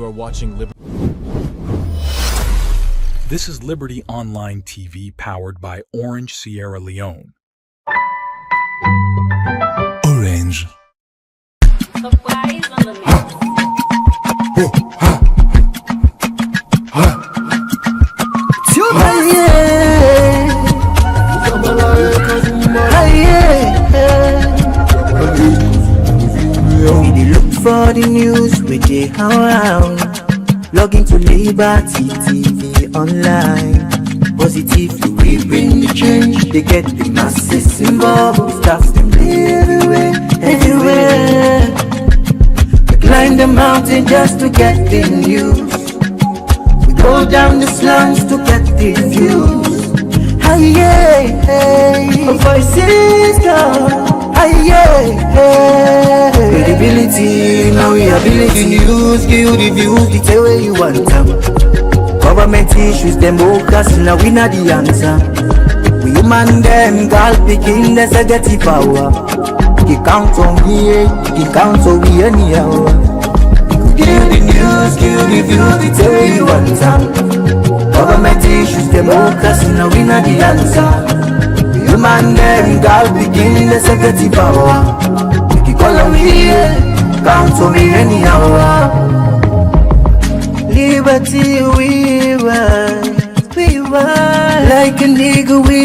You are watching Liberty. This is Liberty Online TV powered by Orange Sierra Leone. Orange. For the news we dey around, log into Liberty TV online. Positively we bring the change, they get the masses involved. Staff them everywhere, everywhere. We climb the mountain just to get the news. We go down the slums to get the views. Hey, yeah, hey, our voices come. Hey, yeah, hey. Credibility, now we ability. News, give the views, the tell where you want them. Government issues, democracy, now we not the answer. We human them, girl picking, there's a get the power. He count on me, he count on me anyhow. Give the news, give the views, the tell where you want them. Government issues, democracy, now we not the answer. Human them, girl picking, there's a get the power. He call on me, count on me anyhow. Liberty we ride, like a nigga we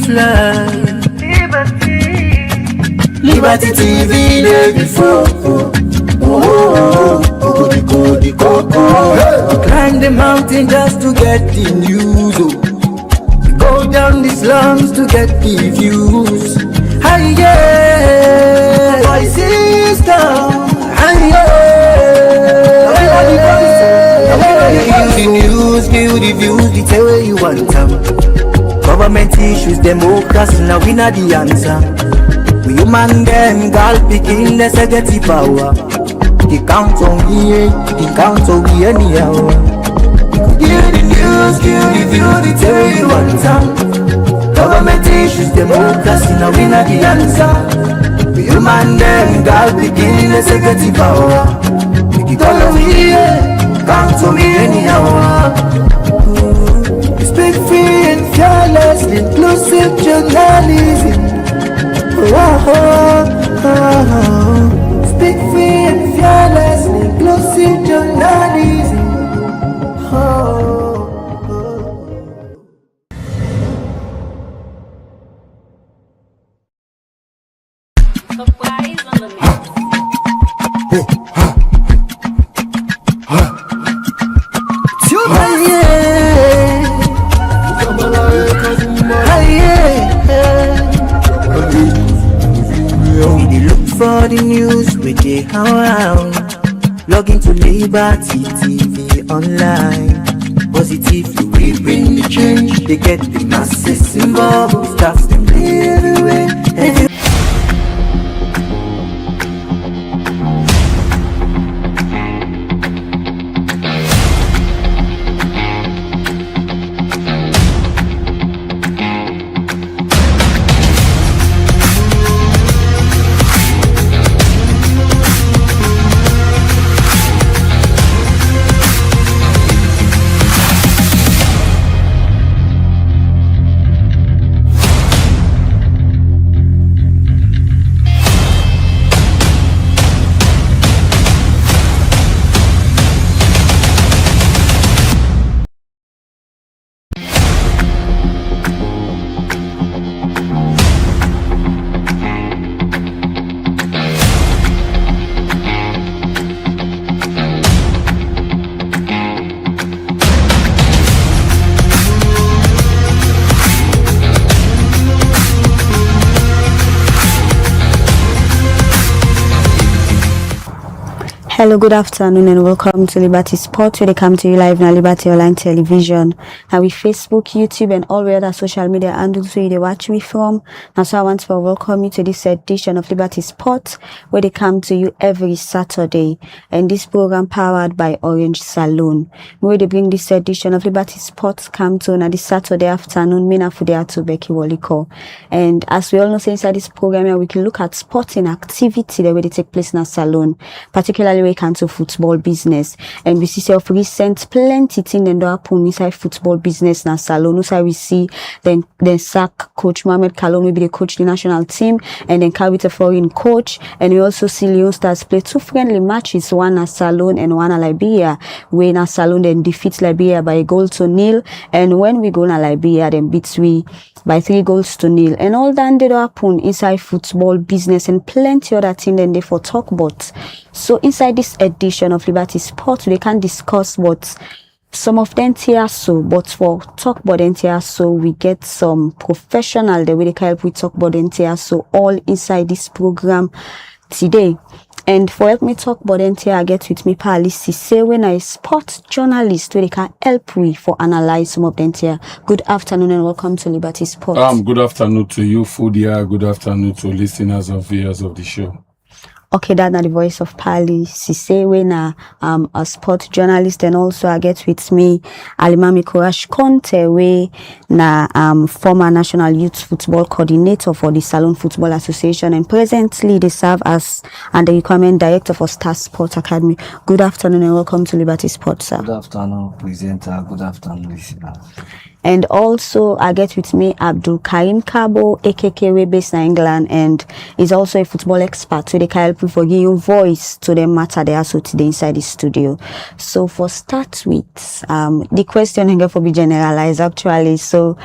fly. Liberty TV day before. Climb the mountain just to get the news. We go down the slums to get the views. Hi yeah, voices down. Hi yeah. Give the news, give the views, the tell where you want them. Government issues, democracy, now we not the answer. We human them, girl picking, let's get the power. He count on me, he count on me anyhow. Give the news, give the views, the tell where you want them. Government issues, democracy, now we not the answer. We human them, girl picking, let's get the power. He call on me, come to me anyhow. Speak free and fearless, inclusive journalism. Speak free and fearless, inclusive journalism. For the news we dey around, log into Liberty TV online. Positively we bring the change, they get the masses involved. Staff them everywhere, everywhere. Hello, good afternoon and welcome to Liberty Sport, where they come to you live on Liberty Online Television and with Facebook, YouTube and all the other social media handles where they watch me from. Now, so I want to welcome you to this edition of Liberty Sport, where they come to you every Saturday, and this program powered by Orange Saloon, where they bring this edition of Liberty Sports come to on this Saturday afternoon, Mina Fudea to Becky Woliko. And as we all know, inside this program here, we can look at sporting activity the way they take place in a salon, particularly break into football business. And we see of recent plenty thing dem don happen inside football business na Salone. So we see then sack coach Mohamed Kallon, will be the coach the national team, and then carry a foreign coach. And we also see Leon Stars play two friendly matches, one at Salone and one at Liberia, where na Salone then defeats Liberia by a goal to nil. And when we go na Liberia, then beats we by 3-0. And all that did happen inside football business and plenty other things than they for talk about. So inside this edition of Liberty Sport, we can discuss what some of them here so, but for talk about them here so, we get some professional the way they can help we talk about them here so all inside this program today. And for help me talk about them here, I get with me Pali Sise, when I sport journalist where they can help me for analyze some of them here. Good afternoon and welcome to Liberty Sport. Good afternoon to you, Fudia. Good afternoon to listeners and viewers of the show. Okay, that's the voice of Pali Sise, when a sport journalist, and also I get with me Alimami Courage Conte, we na former national youth football coordinator for the Salone Football Association, and presently they serve as and the requirement director for Star Sports Academy. Good afternoon and welcome to Liberty Sports, sir. Good afternoon, presenter. Good afternoon, listeners. And also, I get with me Abdul Karim Kabo, AKK, way based in England, and is also a football expert. So they can help for giving voice to the matter they are so today inside the studio. So for start with, the question here for be generalized actually. So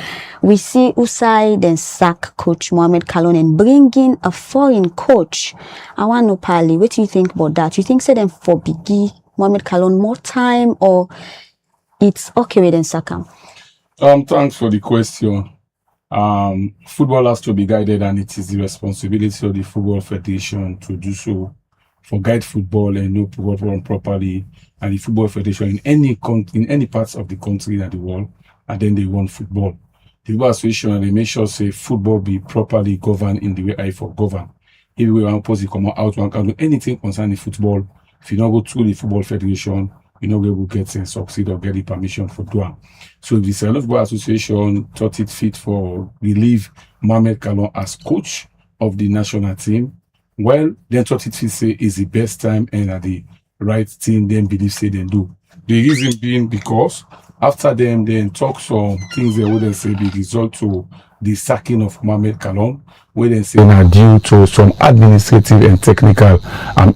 we see Usai then sack coach Mohamed Kallon and bring in a foreign coach. I want to know, Pali, what do you think about that? You think say them for Biggie Mohamed Kallon more time, or it's okay with them sack him? Thanks for the question. Football has to be guided, and it is the responsibility of the Football Federation to do so, for guide football and know football run properly. And the Football Federation in any parts of the country and the world, and then they run football. The Football Association, they make sure say football be properly governed in the way I for govern. If we want to come out, one can do anything concerning football. If you not go through the Football Federation, you know we will get and succeed or get the permission for doing. So if the Salone Football Association thought it fit for relieve Mohamed Kallon as coach of the national team, well, then thought it fit say is the best time and at the right thing, then believe say they do. The reason being because after them then talk some things they wouldn't say be result to the sacking of Mohamed Kallon, where they say now due to some administrative and technical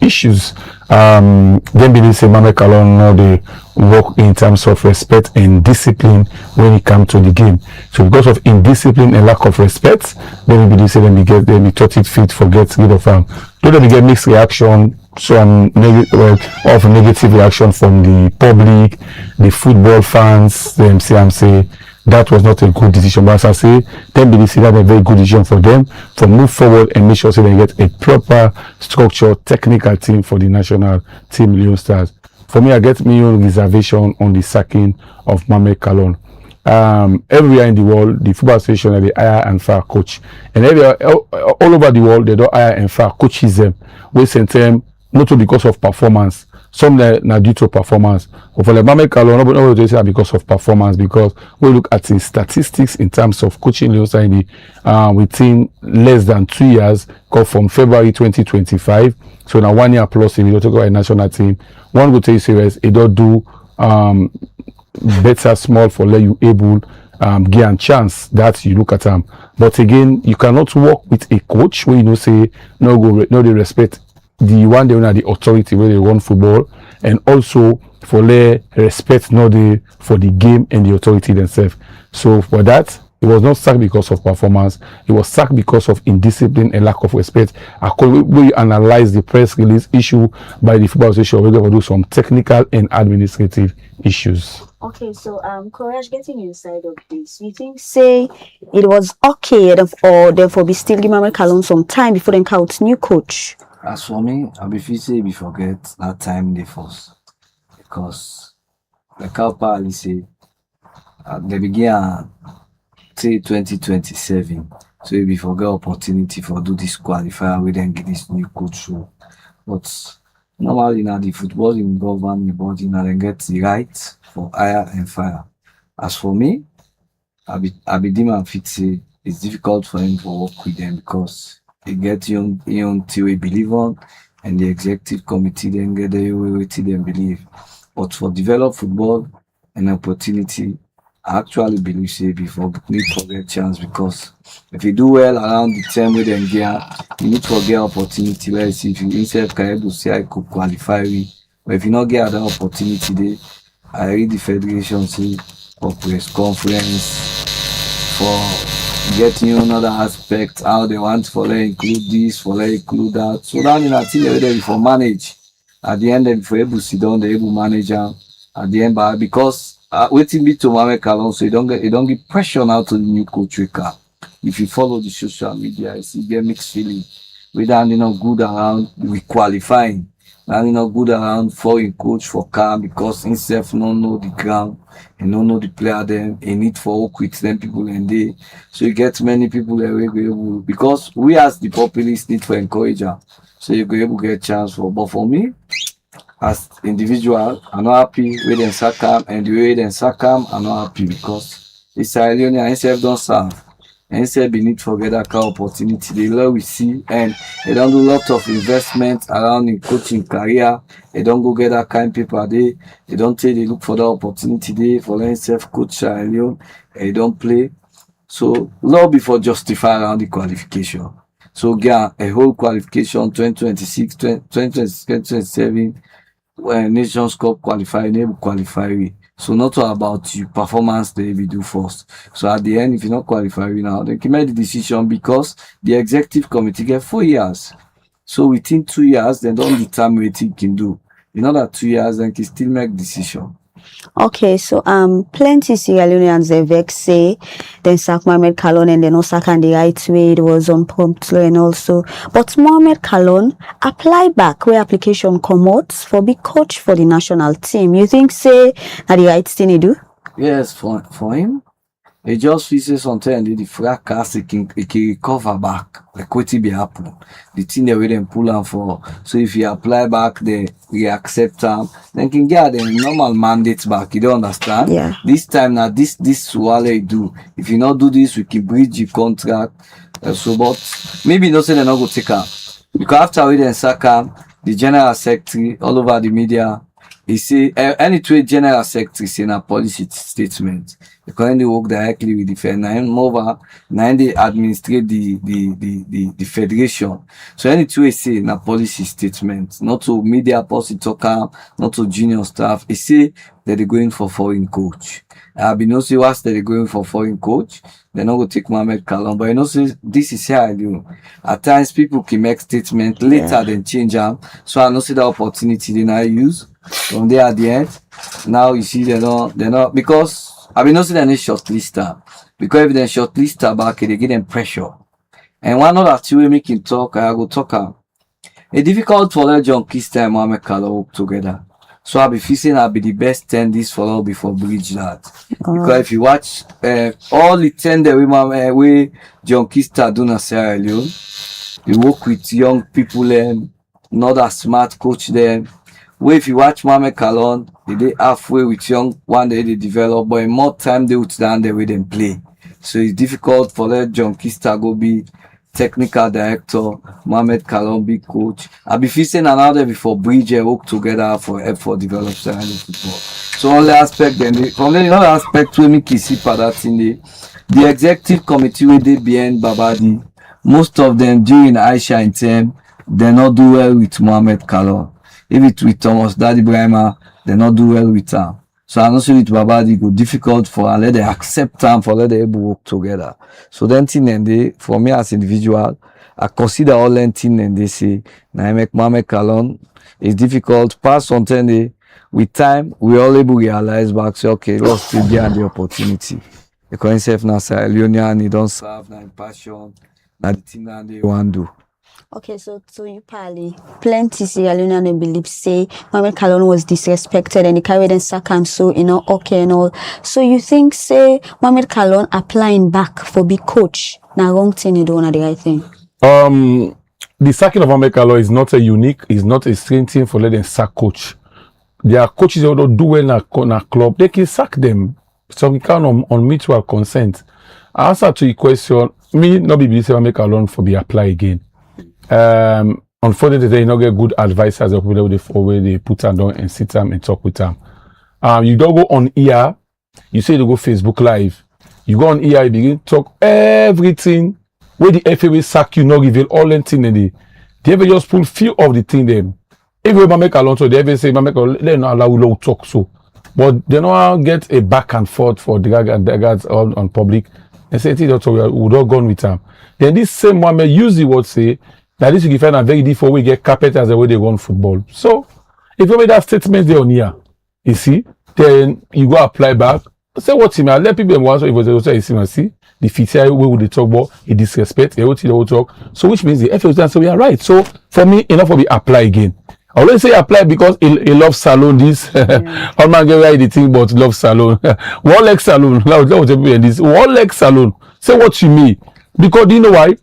issues. Then believe say Mohamed Kallon now they work in terms of respect and discipline when it comes to the game. So because of indiscipline and lack of respect, then we believe say then we thought it fit for get rid of them. Though we get mixed reaction, some negative reaction from the public, the football fans, them say that was not a good decision. But as I say, then believe say that was a very good decision for them to move forward and make sure so they get a proper structured technical team for the national team Leon Stars. For me, I get my own reservation on the sacking of Mohamed Kallon. Everywhere in the world, the Football Association they hire and fire coach, and all over the world they don't hire and fire coaches them. We send them not because of performance. Some are due to performance. But for the Mohamed Kallon, nobody say because of performance, because we look at his statistics in terms of coaching within less than 2 years, go from February 2025. So now 1 year plus if you don't go a national team. One would tell you serious, it don't do better small for let you able give a chance that you look at them. But again, you cannot work with a coach where you know say no they respect the one they own the authority where they run football, and also for their respect for the game and the authority themselves. So for that, it was not sacked because of performance. It was sacked because of indiscipline and lack of respect. We analyze the press release issue by the Football Association. We're going to do some technical and administrative issues. Okay, so Courage, getting inside of this, you think say it was okay or therefore be still give Mohamed Kallon some time before they count new coach? As for me, I be feel say we forget that time they force, because like how Pali say at the beginning say 2027, so we forget opportunity for do this qualifier we then get this new coach show. But normally now the football in govern the body now then get the right for hire and fire. As for me, I be demon fit say it's difficult for him to work with them because he get young till we believe on, and the executive committee then get the way they believe. But for develop football, an opportunity, I actually believe say before need to get chance, because if you do well around the time with them gear, you need to get opportunity. Let's see if you instead can able to say I could qualify with. But if you not get that opportunity there, I read the federation say for press conference for getting you another aspect, how they want for let include this, for let include that. So that in a thing they for manage. At the end, if able to sit down, they able manage at the end, but because waiting me to Mohamed Kalon, so you don't get pressure now to the new coach Rika. If you follow the social media, you see get mixed feeling. Whether good around we qualifying, and good around foreign coach for car, because himself don't know the ground, he don't know the player them, he need for work with them people and they. So you get many people that we able, because we as the populace need to encourage her. So you go able to get chance for. But for me, as individual, I'm not happy with them Sakam, and the way them Sakam, I'm not happy, because the Sierra Leone himself don't serve. And instead be need to get that kind of opportunity. The law we see, and they don't do a lot of investment around in coaching career. They don't go get that kind of people there. They don't take they look for that opportunity there for themselves coach Sierra Leone, and they don't play. So law before justify around the qualification. So get a whole qualification 2026, 2026, 2027, when Nations Cup qualify, enable qualify. So not all about you performance they will do first. So at the end, if you not qualify now, then can make the decision, because the executive committee get 4 years. So within 2 years, they don't determine what you can do. In another 2 years, then can still make decision. Okay, so plenty Sierra Leoneans they vex say then sack Mohamed Kalon and then no sack and the right way, it was unpromptly and also. But Mohamed Kalon apply back where application come out for be coach for the national team. You think say that the right thing he do? Yes, for him. He just feels sometimes the fracas he can recover back. Like what be happen. The thing they will then pull on for. So if you apply back, they accept them, then can get the normal mandate back. You don't understand? Yeah. This time now, this what they do. If you not do this, we can breach the contract. So, but maybe not say they're not going to take her. Because after we then sack him, the general secretary all over the media, he say any trade general secretary say in a policy statement. They currently work directly with the Fed. Now they administrate the federation. So any trade say in a policy statement, not to media policy talker, not to junior staff. He say that they're going for foreign coach. I be no say what's that they're going for foreign coach. They're not going to take Mohamed Kalon, but you know, say this is how I do. At times people can make statement later then change them. So I know see the opportunity they not use. From there at the end, now you see they're not because I mean not see they're not shortlister. Because if they're shortlister back, they give them pressure. And one other two way make him talk, I go talk. It's difficult for let John Kista and Mohamed Kalon work together. So I'll be facing I'll be the best 10 this follow before bridge that. Because if you watch all the 10 that we John Kista do na Sierra Leone, you work with young people not that smart coach them. Where if you watch Mohamed Kalon, they halfway with young one day they develop, but in more time they would stand there with them play. So it's difficult for let John Kista go be technical director, Mohamed Kalon be coach. I'll be facing another before bridge and work together for develop Sierra Leone football. So on the aspect then from the other aspect we make see for that in the executive committee where they behind Babadi, most of them during Aisha in term, they not do well with Mohamed Kalon. If it's with Thomas Daddy Brahma, they not do well with her. So I know with Babadi go difficult for her, let they accept them for let they able work together. So then thing and they for me as individual, I consider all them thing and they say now I make Mohamed Kalon it's difficult. Past something they with time we all able realize back say okay, let's still get the opportunity. Because himself now Sierra Leonean he don't serve now in passion, now the thing that they want to do. Okay, so to you, Pali, plenty Sierra Leonean believe say Mohamed Kalon was disrespected and he carried and sack and so okay and all. So you think say Mohamed Kalon applying back for big coach now wrong thing you don't know the right thing? The sacking of Mohamed Kalon is not is not a strange thing for letting sack coach. There are coaches that don't do well in a club, they can sack them. So we count on mutual consent. Answer to your question, me not be believe Mohamed Kalon for be apply again. unfortunately, you not get good advisors of where they put them down and sit them and talk with them. You don't go on here. You say you go Facebook Live. You go on here, you begin talk everything. Where the FA will sack you, not reveal all the thing in the. They ever just pull few of the thing them. If you make a lot, so they ever say, they not allow you to talk so. But they don't get a back and forth for drag and daggers on public. They say, we would all gone with them. Then this same one may use the word say, that this you find a very different way get carpet as the way they run football. So, if you make that statement there on here, you see, then you go apply back. Say what you let people want if it was see the feature way would they talk about a disrespect, they will talk. So which means the FA will say we are right. So for me, enough of it apply again. I always say apply because he loves salon this. All man get right the thing but love salon. One leg salon. Now this one leg salon. Say what you mean. Because do you know why?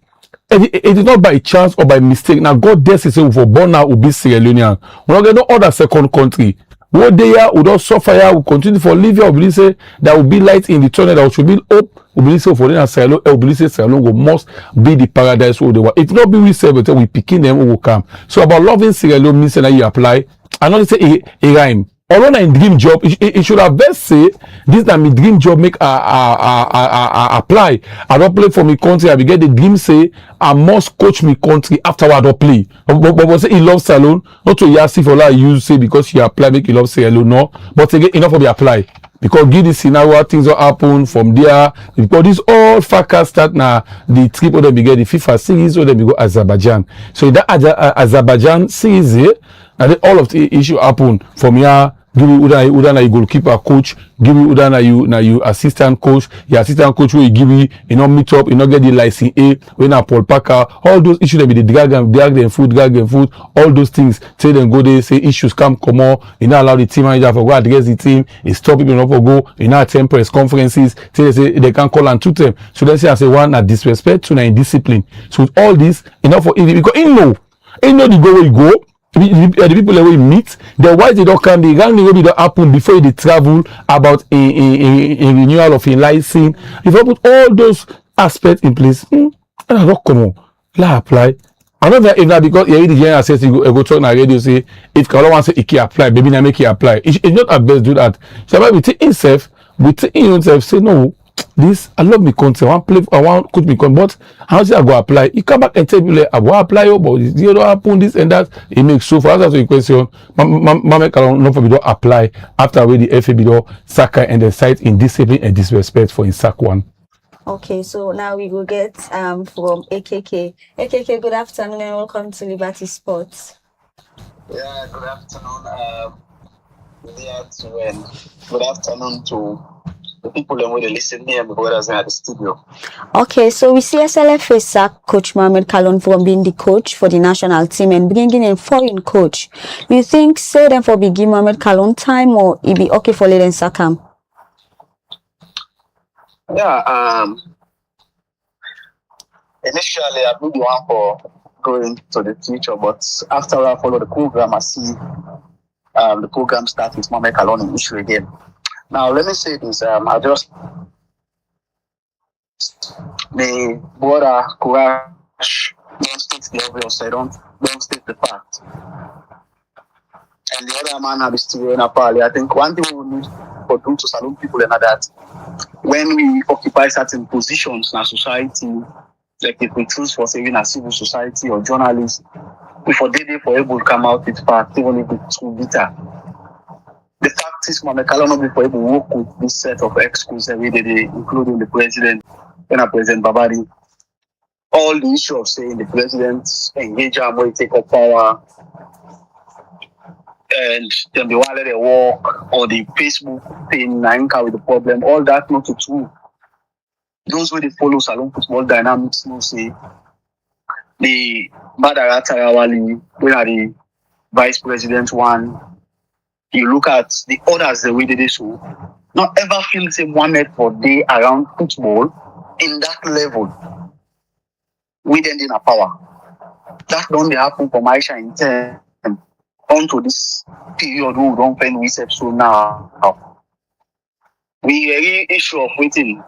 It is not by chance or by mistake. Now God dares to say for born now will be Sierra Leonean. We don't get no other second country. What they are, we don't suffer here, we continue for living, we believe say there will be light in the tunnel, there should be hope, we believe say for them and Sierra Leone, we believe say Sierra Leone must be the paradise where they were. If not be we say, but we picking them who will come. So about loving Sierra Leone means that you apply. I not say a rhyme. Although in dream job, it should have best say this that my dream job make apply. I don't play for me country. I will get the dream say I must coach me country after I don't play. But say he loves salon. Not to yasi for like you say because she apply make he love say hello no. But again enough of the apply because give this scenario things will happen from there. Because this all factors start now the trip or them we get the FIFA series or them we go Azerbaijan. So that Azerbaijan series here and then all of the issue happen from here. Give me Udana you goalkeeper coach, give me Udana you assistant coach, your assistant coach will give me, meet up, get the license A, when Paul Parker, all those issues that be the drag them food, all those things, say them go there, say issues come on, allow the team manager for go address the team, stop people not for go, attend press conferences, say they can call and tutor them. So let's say I say one at disrespect, two indiscipline. So with all this, enough for because he know the go where you go. The people that we meet, the why they don't come, the gang will be happen before they travel about a renewal of a license. If I put all those aspects in place, I don't come on, la apply. I don't know if that because you the general says you go talk on the radio say if Kalo wants to say he apply, maybe I make it apply. It's not at best do that. So I will take himself, we take himself say no. This I love me country. I want coach me country, but how say I go apply? You come back and tell me like I go apply, but you don't happen this and that. It makes so for answer to the question. Mama can not for me don't apply after where the FAB do Saka and the site in discipline and disrespect for in sack one. Okay, so now we will get from AKK. AKK, good afternoon and welcome to Liberty Sports. Yeah, good afternoon. Good afternoon to the people who are listening here and brothers at the studio. Okay, so we see SLFA sack Coach Mohamed Kalon from being the coach for the national team and bringing in foreign coach. You think say them for begin Mohamed Kalon time or it be okay for letting sack him? Yeah, initially I been the one for going to the teacher, but after I follow the program, I see the program start with Mohamed Kalon in issue again. Now, let me say this. I just the border courage don't state the obvious. I don't state the fact. And the other man have still in a party. I think one thing we need for do to salute people and that when we occupy certain positions in our society, like if we choose for saving a civil society or journalists, before they for able to come out with fact, even if it's too bitter. The fact is, Mohamed Kalon will be able to work with this set of excuses every day, including the president, President Babari. All the issue of saying the president engage him when he take up power, and then the one let they walk, or the Facebook thing, Nainka with the problem, all that not true. Those who they follow Salon football dynamics, no say the Badara Tarawali, when are the vice president one. You look at the others the way they do so. Not ever feel the same one net for day around football in that level. We then in a power. That don't happen for Maisha in 10 onto this period we don't find research so now. We very issue of waiting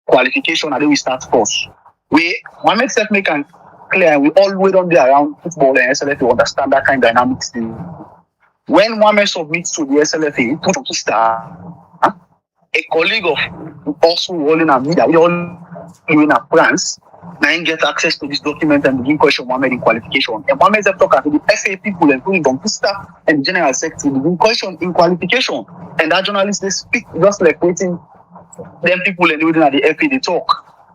qualification and then we start first. We Mohamed self make an clear, and we all wait on there around football and SLFA to understand that kind of dynamics thing. When Mohamed submits to the SLFA, put on Twitter, a colleague of also rolling and media, we all in France, now get access to this document and begin question Mohamed in qualification. And Mohamed have talked to the FA people, including Don Pista and the general secretary, begin question in qualification. And that journalists, they speak just like waiting, them people and waiting at the FA, they talk.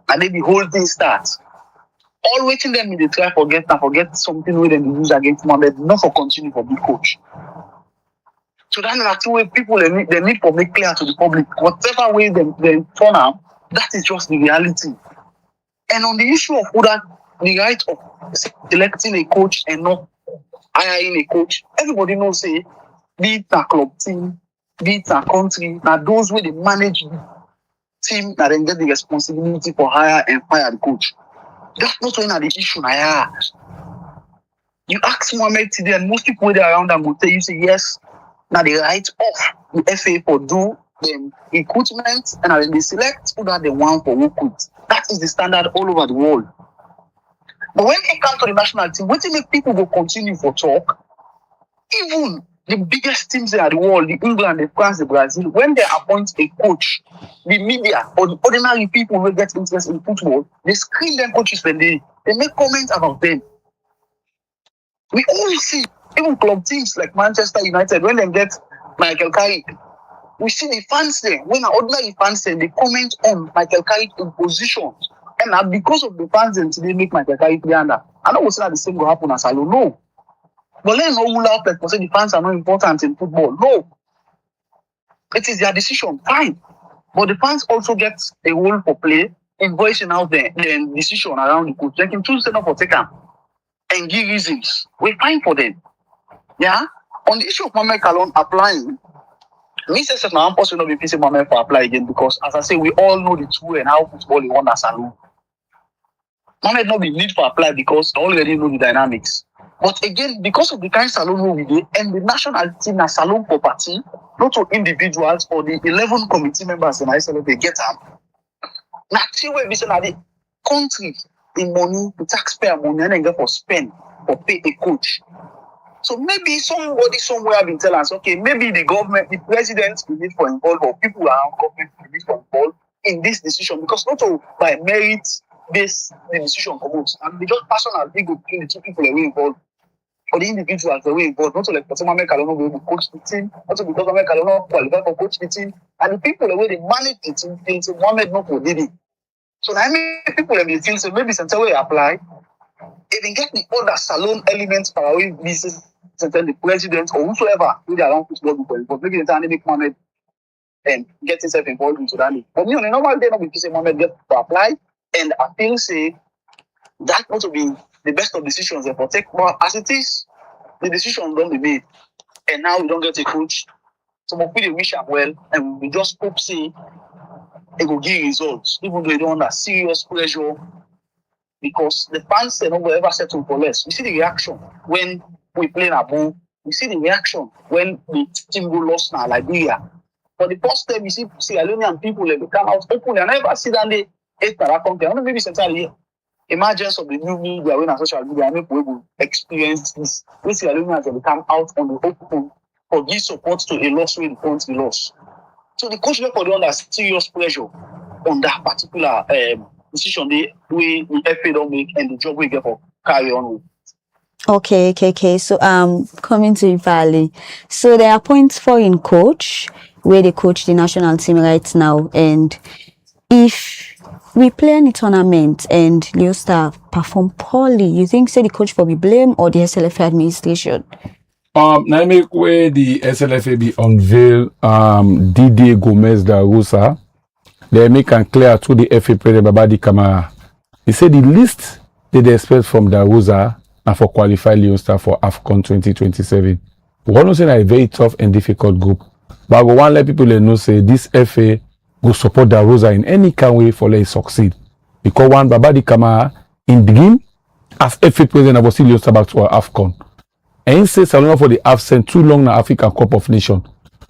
And then the whole thing starts. All waiting them, they try forget something with them use against Mohamed, not for continue for big coach. So that's the two way people they need to make clear to the public. Whatever way they turn out, that is just the reality. And on the issue of whether the right of selecting a coach and not hiring a coach, everybody knows say, be it a club team, be it a country, now those way they manage the team that then get the responsibility for hire and fire the coach. That's not when the issue I ask. You ask Mohamed today, and most people around them will tell you, say yes, now the right of the FA for do them recruitment and then they select who that they want for recruit. That is the standard all over the world. But when it comes to the national team, what make people go continue for talk? Even the biggest teams in the world, the England, the France, the Brazil, when they appoint a coach, the media or the ordinary people who get interest in football, they screen them coaches when they make comments about them. We all see, even club teams like Manchester United, when they get Michael Carrick, we see the fans there. When an ordinary fans there, they comment on Michael Carrick in position. And because of the fans then they make Michael Carrick play under. I know we'll say that the same will happen as Salon. No. But let's not rule out like say the fans are not important in football. No. It is their decision. Fine. But the fans also get a role for play in voicing out their decision around the coach. They can choose to not for take them and give reasons. We're fine for them. Yeah? On the issue of Mohamed Kalon applying, me says that now I'm possible not be PC Mohamed for apply again because as I say, we all know the true and how football is won as Salon. Mohamed not be need for apply because I already know the dynamics. But again, because of the kind of Salon we did and the national team as Salon property, not to individuals or the 11 committee members in ISL they get up. Now, see where we say that the country in money, the taxpayer money, and then get for spend or pay a coach. So maybe somebody somewhere have been telling us, okay, maybe the government, the president will need for involved or people around government will need for involved in this decision because not all by merit based the decision comes. And they just personal ego between the two people that were involved or the individuals that were involved, not to like Mohamed Kalon will able to coach the team, not to because Mohamed Kalon qualified for coach the team, and the people the way they manage the team, they say Mohamed not for did it. So I mean people that they feel so maybe since we apply, if they get the other Salon elements for our business, the president or whosoever who they around football people, but maybe they make Mohamed and get himself involved into that. But me on a normal day, not be say Mohamed get to apply, and I feel say that ought to be the best of decisions they take. But as it is, the decision don't be made, and now we don't get a coach. So we wish him well, and we just hope say it will give results, even though they don't under serious pressure. Because the fans they don't ever settle for less. We see the reaction when we play Abu. We see the reaction when the team go lost now Liberia. For the first time, we see Sierra Leonean people they come out openly. And I never see that they hate that country. I don't know maybe centrally emergence of the new media when on social media, I make people experience this. When Sierra Leoneans they come out on the open for give support to a loss when the country lost. So the coach therefore under serious pressure on that particular decision the way the FA don't make and the job we get for carry on with. Okay. So coming to Ifali. So there are points foreign coach where they coach the national team right now, and if we play in the tournament and Leostar perform poorly, you think say the coach for be blame or the SLFA administration? Now make where the SLFA be unveil Didier Gomez da Rosa. They make and clear to the FA president Babadi Kamara. He said the list they expect from Da Rosa and for qualified Leostar for AFCON 2027. We want to say that a very tough and difficult group. But we want to let people know say this FA go support Da Rosa in any kind way for let it succeed. Because one Babadi Kamara in the game as FA president of Leostar back to our AFCON. And he says Salona for the absent too long na African Cup of Nations.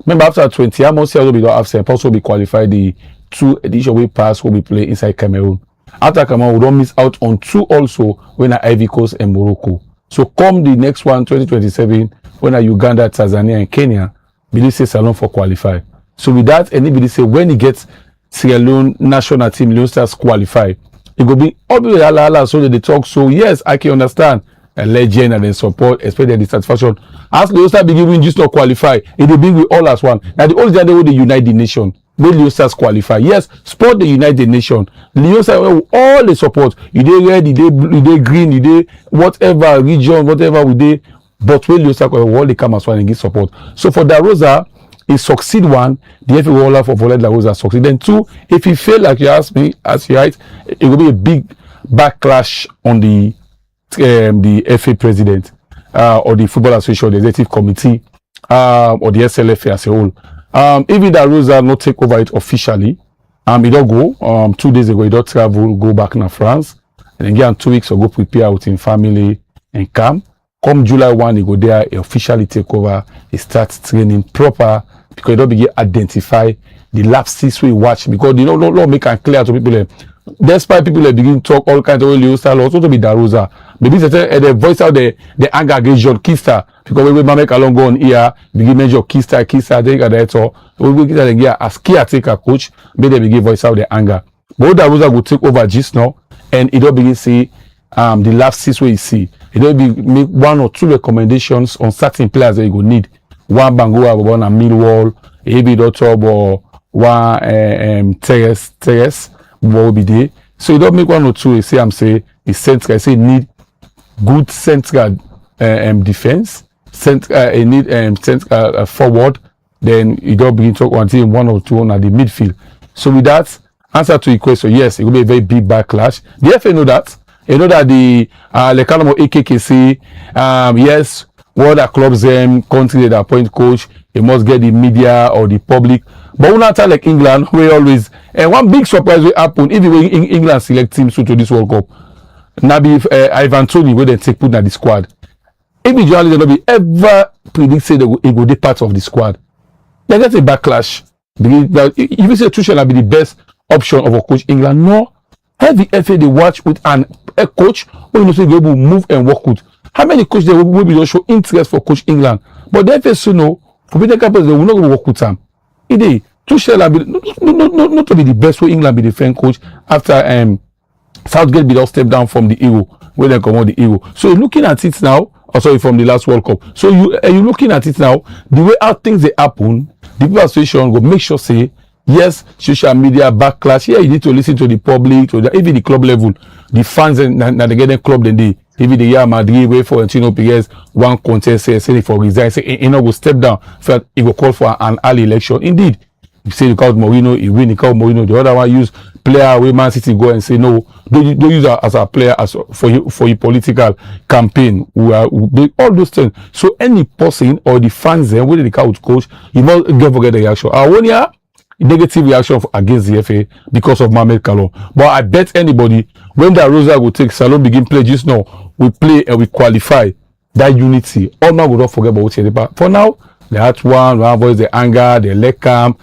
Remember after 20 months, also be absent, also be qualified the 2 edition we pass will be played inside Cameroon. After Cameroon, we don't miss out on 2 also when at Ivory Coast and Morocco. So come the next one, 2027, when at Uganda, Tanzania, and Kenya, believe say Salon for qualify. So with that, anybody say when he gets Sierra Leone national team, Leone Stars qualify, it go be all so they talk. So yes, I can understand a legend and then support, especially the satisfaction. As Leone Stars begin win, just not qualify, it will be with all as one. Now the only thing they unite the nation. When Leone Stars qualify, yes, sport the United Nation. Leone Stars all the support. You dey red, you dey green, you dey whatever region, whatever we dey. But when Leone Stars all they come as one and give support. So for Da Rosa, he succeed one. The FA Waller for Volet Da Rosa succeed. Then 2, if he fail like you ask me, as you right, it will be a big backlash on the FA president or the Football Association, the Executive Committee or the SLFA as a whole. Even Da Rosa not take over it officially, he don't go. 2 days ago, he don't travel, go back to France, and then again 2 weeks ago prepare with his family and come. Come July 1, he go there, he officially take over, he starts training proper because he don't begin identify the lapses we watch because they don't make it clear to people. Despite people begin to talk all kinds of Leone Stars, also to be Da Rosa. Maybe they voice out the anger against John Kista because when make along go on here, begin mention Kista, take a director. We get again as caretaker coach, maybe they begin voice out the anger. But Da Rosa will take over just now, and it don't begin see the lapses we see. It don't be make 1 or 2 recommendations on certain players that you go need. One Bangura, one a Millwall, maybe Dotop or one Teres. Will be there. So you don't make 1 or 2. You say it's central. I say need good central defense. You need central forward. Then you don't begin to talk until 1 or 2 on the midfield. So with that answer to your question, yes, it will be a very big backlash. The FA know that. You know that the Lekanamo AKKC, yes, what the clubs country that appoint coach, they must get the media or the public. But when I tell like England, we always and one big surprise will happen if England select teams to this World Cup. Now be Ivan Toney where they take put in the squad. If the journalists will be ever predict say they go be part of the squad, they get a backlash. If you say Tuchel will be the best option of a coach England, no. Have the FA they watch with a coach who you know say they will move and work with. How many coaches they will be show interest for coach England? But the FA so know for better captains they will not go work with them. It Tuchel not to be the best way England be the French coach after Southgate be step down from the Euro where they come out the Euro. So you're looking at it now, or sorry, from the last World Cup. So you looking at it now, the way how things they happen, the people association will make sure say yes, social media backlash. Yeah, you need to listen to the public, to even the club level, the fans and they get the club then they even the Real Madrid wait for Antino Perez one contest say for resign, say he not go step down, felt he will call for an early election. Indeed. You say you call Mourinho, he win, you call Mourinho. The other one use player where Man City go and say no, don't use her as a player as for your political campaign. All those things. So any person or the fans then whether the coach, you must forget the reaction. One year negative reaction against the FA because of Mohamed Kalon. But I bet anybody when Da Rosa will take Salon begin play just now, we play and we qualify that unity. All man will not forget about what you did. For now, they had one voice the anger, the leg cam.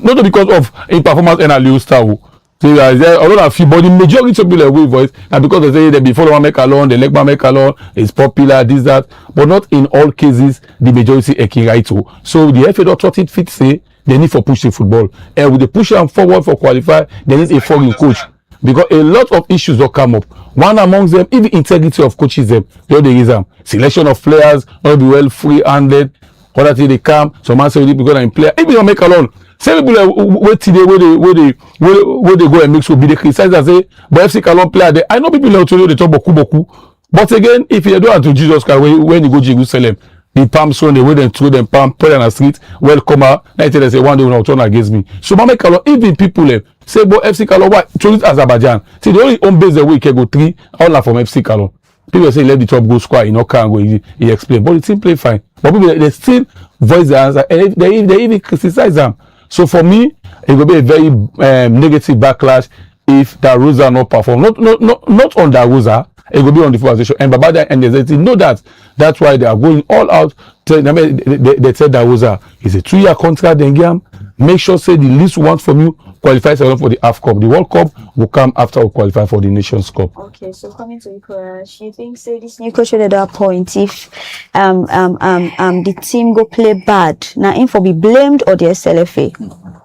Not because of in performance and a Leone Stars. So a lot of people, but the majority of people like voice, and because they say they before Mohamed Kalon, the leg Mohamed Kalon is popular, this, that, but not in all cases the majority eking right. So the FA don't thought it fit say they need for push the football. And with the push them forward for qualify, they need a foreign coach. Because a lot of issues will come up. One amongst them, even integrity of coaches them, the reason. Selection of players, not be well free-handed, other thing they come, some man say because I'm player. Even don't make alone. Some people wait today where they go and make sure be they criticize and say, but FC Kalon player there. I know people like to they talk boku. But again, if you don't to Jesus Christ when you go to Jerusalem, the palm son they wait and throw them palm, put on the street, welcome her. Now they say one day will not turn against me. So Mohamed Kalon, even people say, but FC Kalon why choose Azerbaijan. See the only home base the way he can go 3, all are from FC Kalon. People say let the top go square, you know, can't go. He explain, but the team play fine. But people they still voice the answer and they even criticize them. So for me, it will be a very negative backlash if Da Rosa not perform. Not on Da Rosa, it will be on the Football Association. And Babada and they know that. That's why they are going all out. They tell Da Rosa, it's a 2-year contract. Then make sure say the least want from you qualify for the AFCON. The World Cup will come after we qualify for the Nations Cup. Okay, so coming to you, Courage, you think say this new coach will at a point if the team go play bad, now in for be blamed or the SLFA?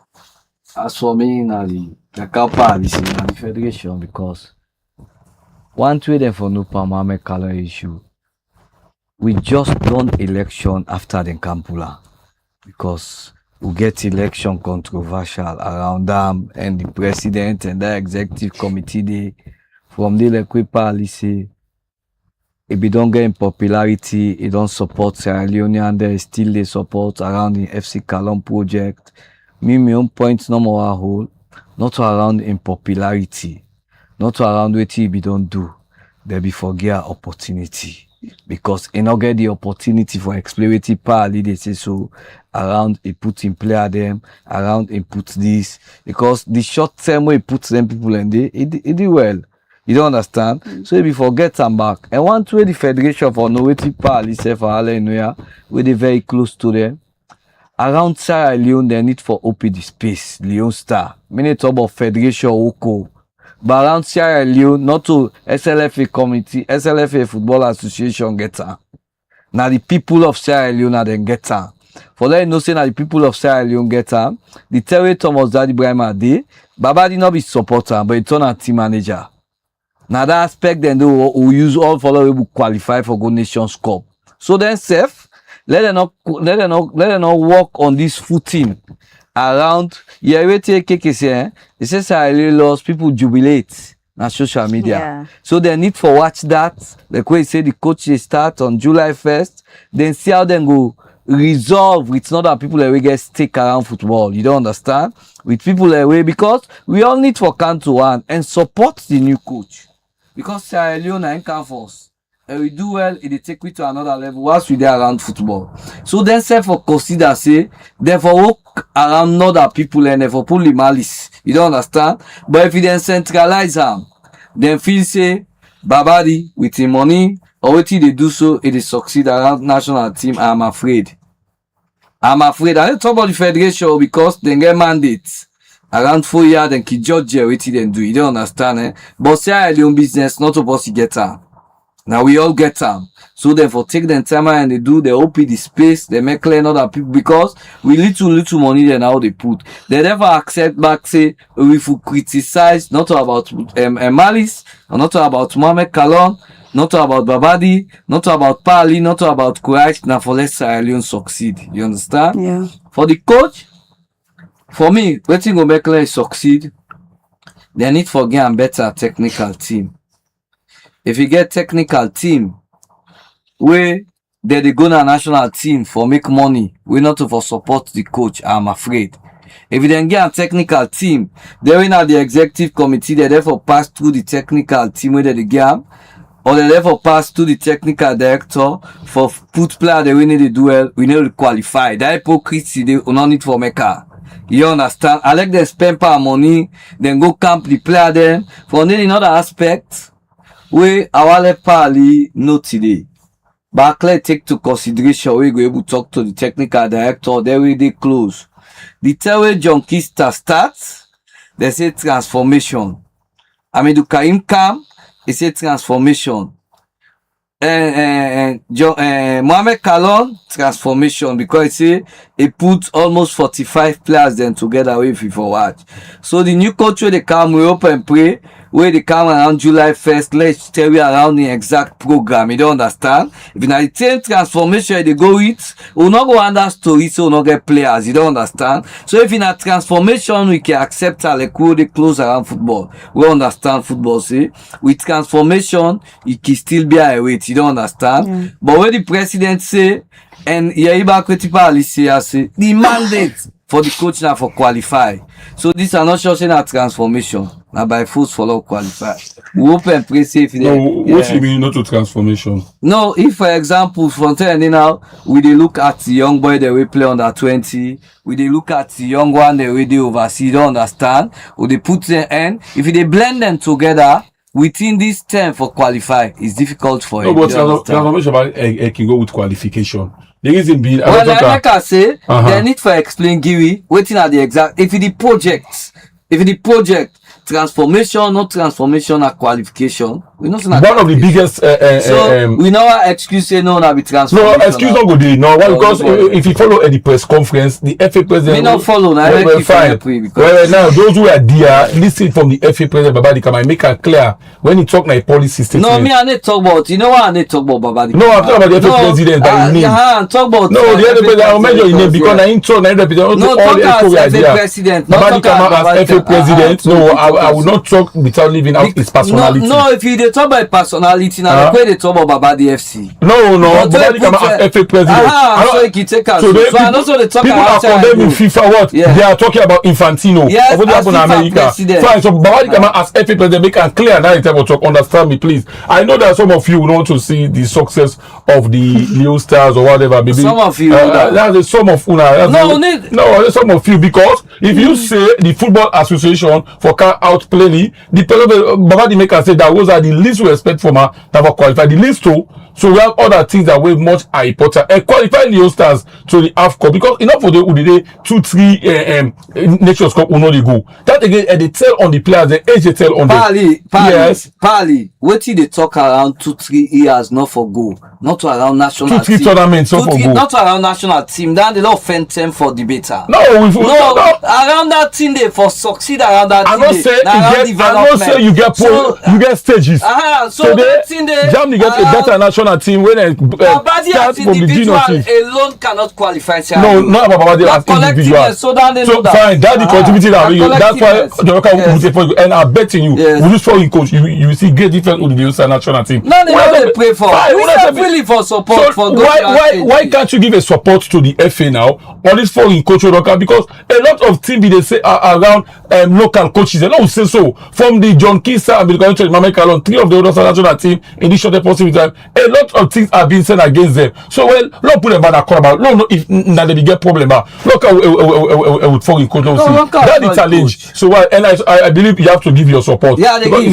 As for me, now the CAPA is in the federation because one way them for no Mohamed Kalon issue. We just done election after the Kampula because we get election controversial around them and the president and the executive committee they from the Lekwe policy. If we don't get popularity, it don't support Sierra Leone and there is still the support around the FC Kalon project. Me, my own point no more whole, not around impopularity, not around what we don't do. There be forget opportunity. Because you not get the opportunity for exploratory power they say so around it put in play them, around it put this. Because the short term way it puts them people and it do well. You don't understand? So if you forget them back. And one way the Federation for Novative Power say for Hallelujah, where they very close to them. Around Sierra Leone, they need for open the space, Leone Star. Many talk about Federation Oko. But around Sierra Leone, not to SLFA committee, SLFA Football Association get her. Now the people of Sierra Leone are then get her. For them know say now the people of Sierra Leone get her. The Terry Thomas Daddy Brahma day, Baba did not be supporter, but he turned a team manager. Now that aspect then they will use all followable qualify for Go Nations Cup. So then safe, let them not work on this footing. Around KKC, it says I really lost people jubilate on social media. Yeah. So they need for watch that. Like we say the coach they start on July 1st, then see how they go resolve with not that people that we get stick around football. You don't understand? With people that way because we all need for count to one and support the new coach. Because Sierra Leone and can force. And we do well, it take we to another level whilst we there around football. So then say for consider say, therefore work around other people and therefore pull the malice. You don't understand? But if you then centralize them, then feel say, Babadi with the money, or what they do so, it is succeed around national team, I'm afraid. I don't talk about the federation because they get mandates. Around 4 years, then ki judge what they do. You don't understand, eh? But Sierra Leone business, not supposed to get them. Now we all get them. So therefore take them time and they do, they open the space, they make clear other people because we little money then how they put. They never accept back say if we criticize not about Malice, or not about Mohamed Kalon, not about Babadi, not about Pali, not about Courage, now for let Sierra Leone succeed. You understand? Yeah. For the coach, for me, waiting go make clear succeed, they need for get a better technical team. If you get technical team, where they go to a national team for make money, we not to for support the coach, I'm afraid. If you then get a technical team, they win at the executive committee, they therefore pass through the technical team where they get, or they therefore pass to the technical director for put player they win the duel, we need to qualify. That hypocrisy they will not need for maker. You understand? I like them spend power money, then go camp the player then. For another aspect, we our Pali know today. Barclay take to consideration we go able to talk to the technical director, then we they close. The Terry Junkister starts, they say transformation. I mean do Karim Kam, they say transformation. Mohamed Kalon transformation because he say he put almost 45 players then together with FIFA watch. So the new coach where they come, we hope and pray where they come around July 1st, let's tell you around the exact program. You don't understand? If you the same transformation they go with, we'll not go under story, so we'll not get players. You don't understand? So if in a transformation, we can accept like they close around football. We understand football, see? With transformation, it can still be a weight. You don't understand? Yeah. But when the president say, and Yaiba Kwetipa say, the mandate for the coach now for qualify. So this are not sure saying a transformation. Now by force follow qualify. We hope and pray safe. No, what you mean not to transformation? No, if for example, from now, we they look at the young boy that we play under 20, we they look at the young one that we do oversee, you don't understand? Or they put them in. If they blend them together, within this term for qualify, it's difficult for No, him. but transformation can go with qualification. The reason being, Well, like I say, Uh-huh. they need for explain Giri, waiting at the exact, if the project, if the project transformation, not transformation, or qualification, we know one of the biggest. So we know our excuse say no, be No, transformation. excuse not go there. No, why? Because if you follow the press conference, the FA president. We not follow. Now fine. Well, now those who are there, listen from the FA president Babadi Kamara, make it clear when he talk like policy statement. No, me I need talk about. You know what I need talk about Babadi? No, I'm talking about the FA president by his name. Talk about. No, the FA president. I'll mention his name because I ain't told. I represent no, all the FA president. Babadi Kamara as FA president. No, I will not talk without leaving out his personality. No, if you talk about personality, now the way they talk about Babadi FC. No, Babadi Kamara as FA president. So you can take out. So I know so they talk people are condemning FIFA. What they are talking about Infantino. Yes, what happened in America. Fine. So Babadi Kamara as FA president, make it clear now. Talk. Understand me, please. I know that some of you want to see the success of the Leo Stars or whatever. Maybe some of you. That's some of una. No, some of you, because if you say the Football Association for car out plainly, the Babadi maker said that those are the least we expect from her that were qualified. The least two. So we have other things that way much are important. And qualify Leo Stars to the AFCON, because enough for the 2-3 Nations Cup will not go. That again, they tell on the players, the age they tell on Pali, what did they talk around 2-3 years, not for go, not to around national 2-3 tournaments, not for go. Not to around national team, then they don't offend them for debater. No, around that team they for succeed around that team. I don't say you get you get stages. So that team they Germany get a better national team when they start from the junior team. Alone cannot qualify. No, not about Babadi as individual. So fine, that's the continuity that's why the and I'm betting you, with this foreign coach, you see great difference with the national team. No, they pray for. We not really for support. So why can't you give a support to the FA now on this foreign coach? Because a lot of teams they say are around local coaches. They don't say so. From the John Kisa and the Mame Kalon, 3 of the other national team in this short possible time, a lot of things are being said against them. So don't put them back at about. No, if now they get problem. Look with foreign coach. That's the challenge. So and I believe you have to give your support. Yeah, they give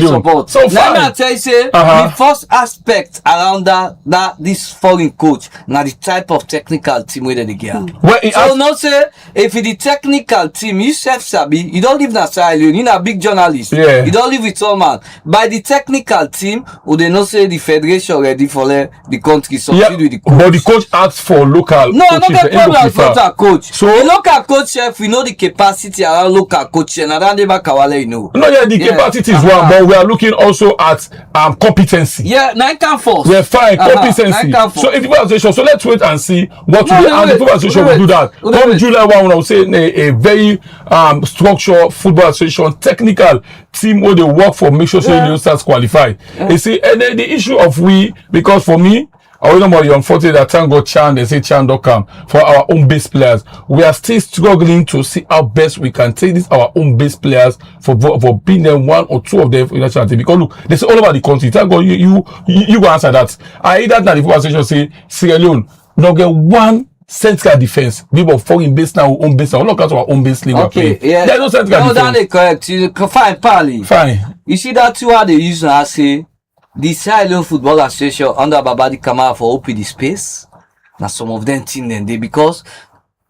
support. So fine. Let me tell you, say the first aspect around that this foreign coach, now the type of technical team where they get. So not say if the technical team you self sabi, you don't live in Sierra Leone, you're a big journalist. Yeah. You don't live with all man. By the technical team, would they not say the federation ready for the country succeed with the coach? But the coach asks for local. No, not the problem with local coach. So the local coach chef, we know the capacity around local coach, and around the Kawale, you know. No, the capacity is one, but we are looking also at competency. Yeah, nine can force. We're fine, competency. So if the association, so let's wait and see what the football association will do that. Come July 1, I will say a very structured football association technical team where they work for make sure Leo Stars qualify. You see, and then the issue of because for me, I don't know, unfortunately that thank God Chan, they say Chan.com for our own base players. We are still struggling to see how best we can take this our own base players for being them 1 or 2 of them in national team. Because look, they say all over the country. Thank God you go answer that. I hear that now the football association say Sierra Leone not get 1 central defense. We have foreign base now, own base now. Look at our own base league. Okay, yeah. There's no central defense. No, that correct. You fine, Pali. Fine. You see that two how they use now say the Sierra Leone Football Association under Babadi Kamara for open the space. Now some of them team then they because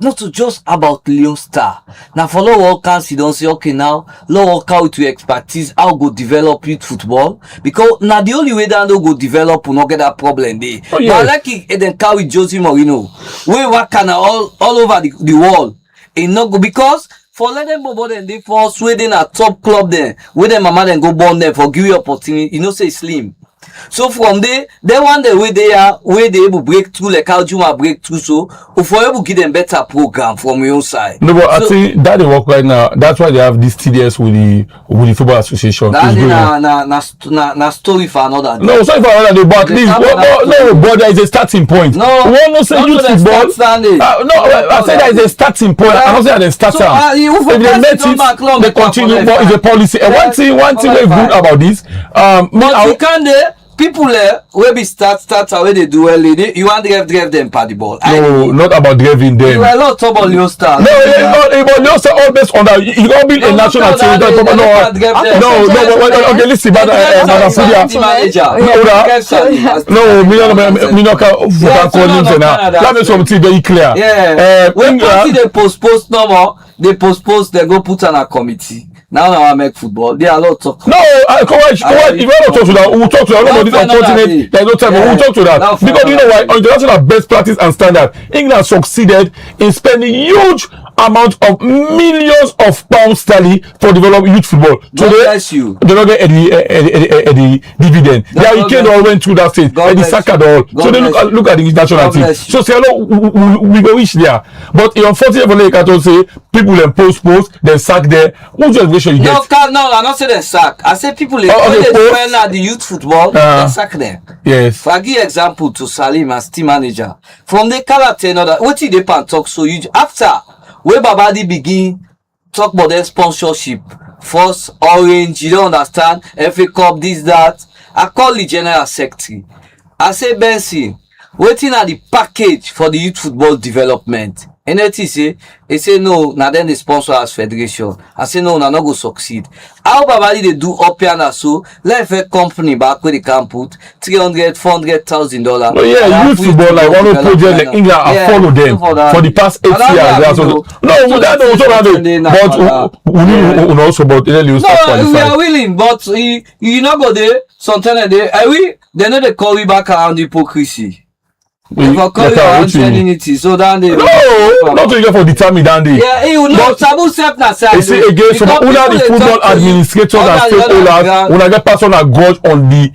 not to just about Leon Star. Now for low workers, you don't say okay now low worker with your expertise how go develop youth football because now the only way that they go develop will not get that problem there. Oh, yes. But like it then carry Jose Mourinho, we work all over the world. It not go because for let them go then they for Sweden a top club then where them mama then go born them for give you opportunity. You know say slim. So from there, they want the way they are, where they able break through like how Juma break through. So if we able give them better program from your side. No, but so, I think that they work right now. That's why they have this TDS with the football association. That's na story for another day. No, sorry for another day, but this but there is a starting point. No, we want to say youth football. I said there is a starting point. I don't say that they start so, if they met it, they continue. But it's a policy. And one thing very good about this. But you can't people where be start where they do well, you want to drive them by the ball. No, not about driving them. You are not talking about Leo Star. No, but Leo Star all based on that. You don't build a national team. Okay, listen, Madam Fudia. No, me not call him now. That makes something very clear. Yeah. When they postpone no more. they postpone, they go put on a committee. Now I make football. There are a lot of talk. No, Kowach, if you want to talk to that, we'll talk to that. No, this unfortunate. There's no time, but we'll talk to that. Because you know why? On international best practice and standard, England succeeded in spending huge amount of millions of pounds sterling for developing youth football. God bless you. They don't get any dividend. Yeah, he came all went through that stage. And the Saka all. So they look at the national team. So say hello, we go wish there. But it's unfortunate for the can't say people then post, then sack there. What's the information you get? No, I'm not saying they sack. I say people when they spend at the youth football, they sack them. Yes. For I give example to Salim as team manager. From the character, what did they pan talk so you after where Babadi begin talk about their sponsorship, first Orange, you don't understand, FA Cup, this, that. I call the general secretary. I say, Benson, waiting at the package for the youth football development. And he say no, now then they sponsor as federation. I say no, now not go succeed. How Babadi they do up here now so let a company back where they can put $300,000-$400,000. Oh yeah, youth football like one of project like England and follow them for the past 8 years. No, we don't know but we need also but we are willing, but you not go there sometimes they know they call we back around hypocrisy. If I call you around unity, so then they not to get for determine down there. Yeah, he will not tabu self na side. They say again, so una the football administrators and stakeholders, una get personal grudge on the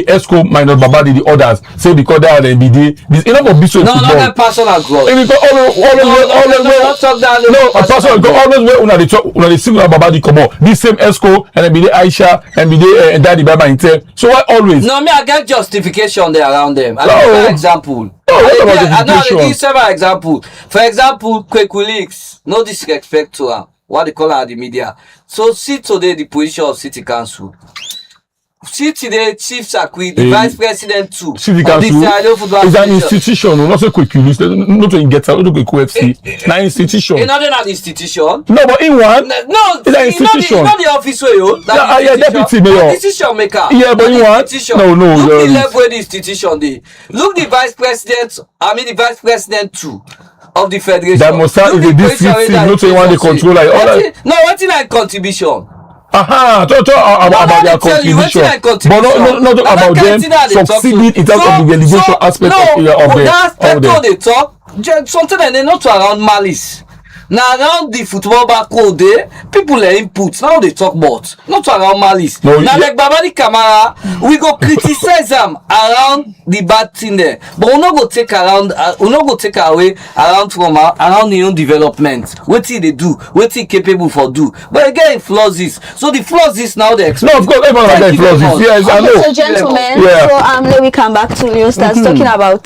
ESCO minus Babadi the others. Say because they are the NBD. This enough of business football. No, not personal grudge. Because always where una the single Babadi come on. This same ESCO and NBD Aisha, NBD and Daddy Baba Intel. So why always? No, me I get justification there around them. I give an example. I know I give several examples. For example, Kwekuleaks, no disrespect to her, what they call her the media. So see today the position of City Council. See today Chief Sakwi, the Vice President too. City Council is an institution, not so Kwekuleaks, not to get out of KFC. An institution. It's not an institution. No, but in one, no, it's an institution. Not the office where you. Yeah, deputy mayor. Decision maker. Yeah, but in one, no. Look the level where the institution dey. Look the Vice President. I mean the Vice President too. Of the federation. That must have is a district team, not one they control like all that. No, what's in like contribution? Talk about their contribution. But not about them succeeding in terms of the delegation aspect of them. That's they talk. Something they not to around malice. Now around the football back all day, people are input. Now they talk about not around malice. Now like Babadi Kamara, we go criticize them around the bad thing there, but we not go take around. We not go take away around from around the own development. What they do, what they capable for do. But again, flaws is so the flaws is now the no, of course, everyone has flaws is. Yes, I know. So gentlemen, let me come back to Leo Stars talking about.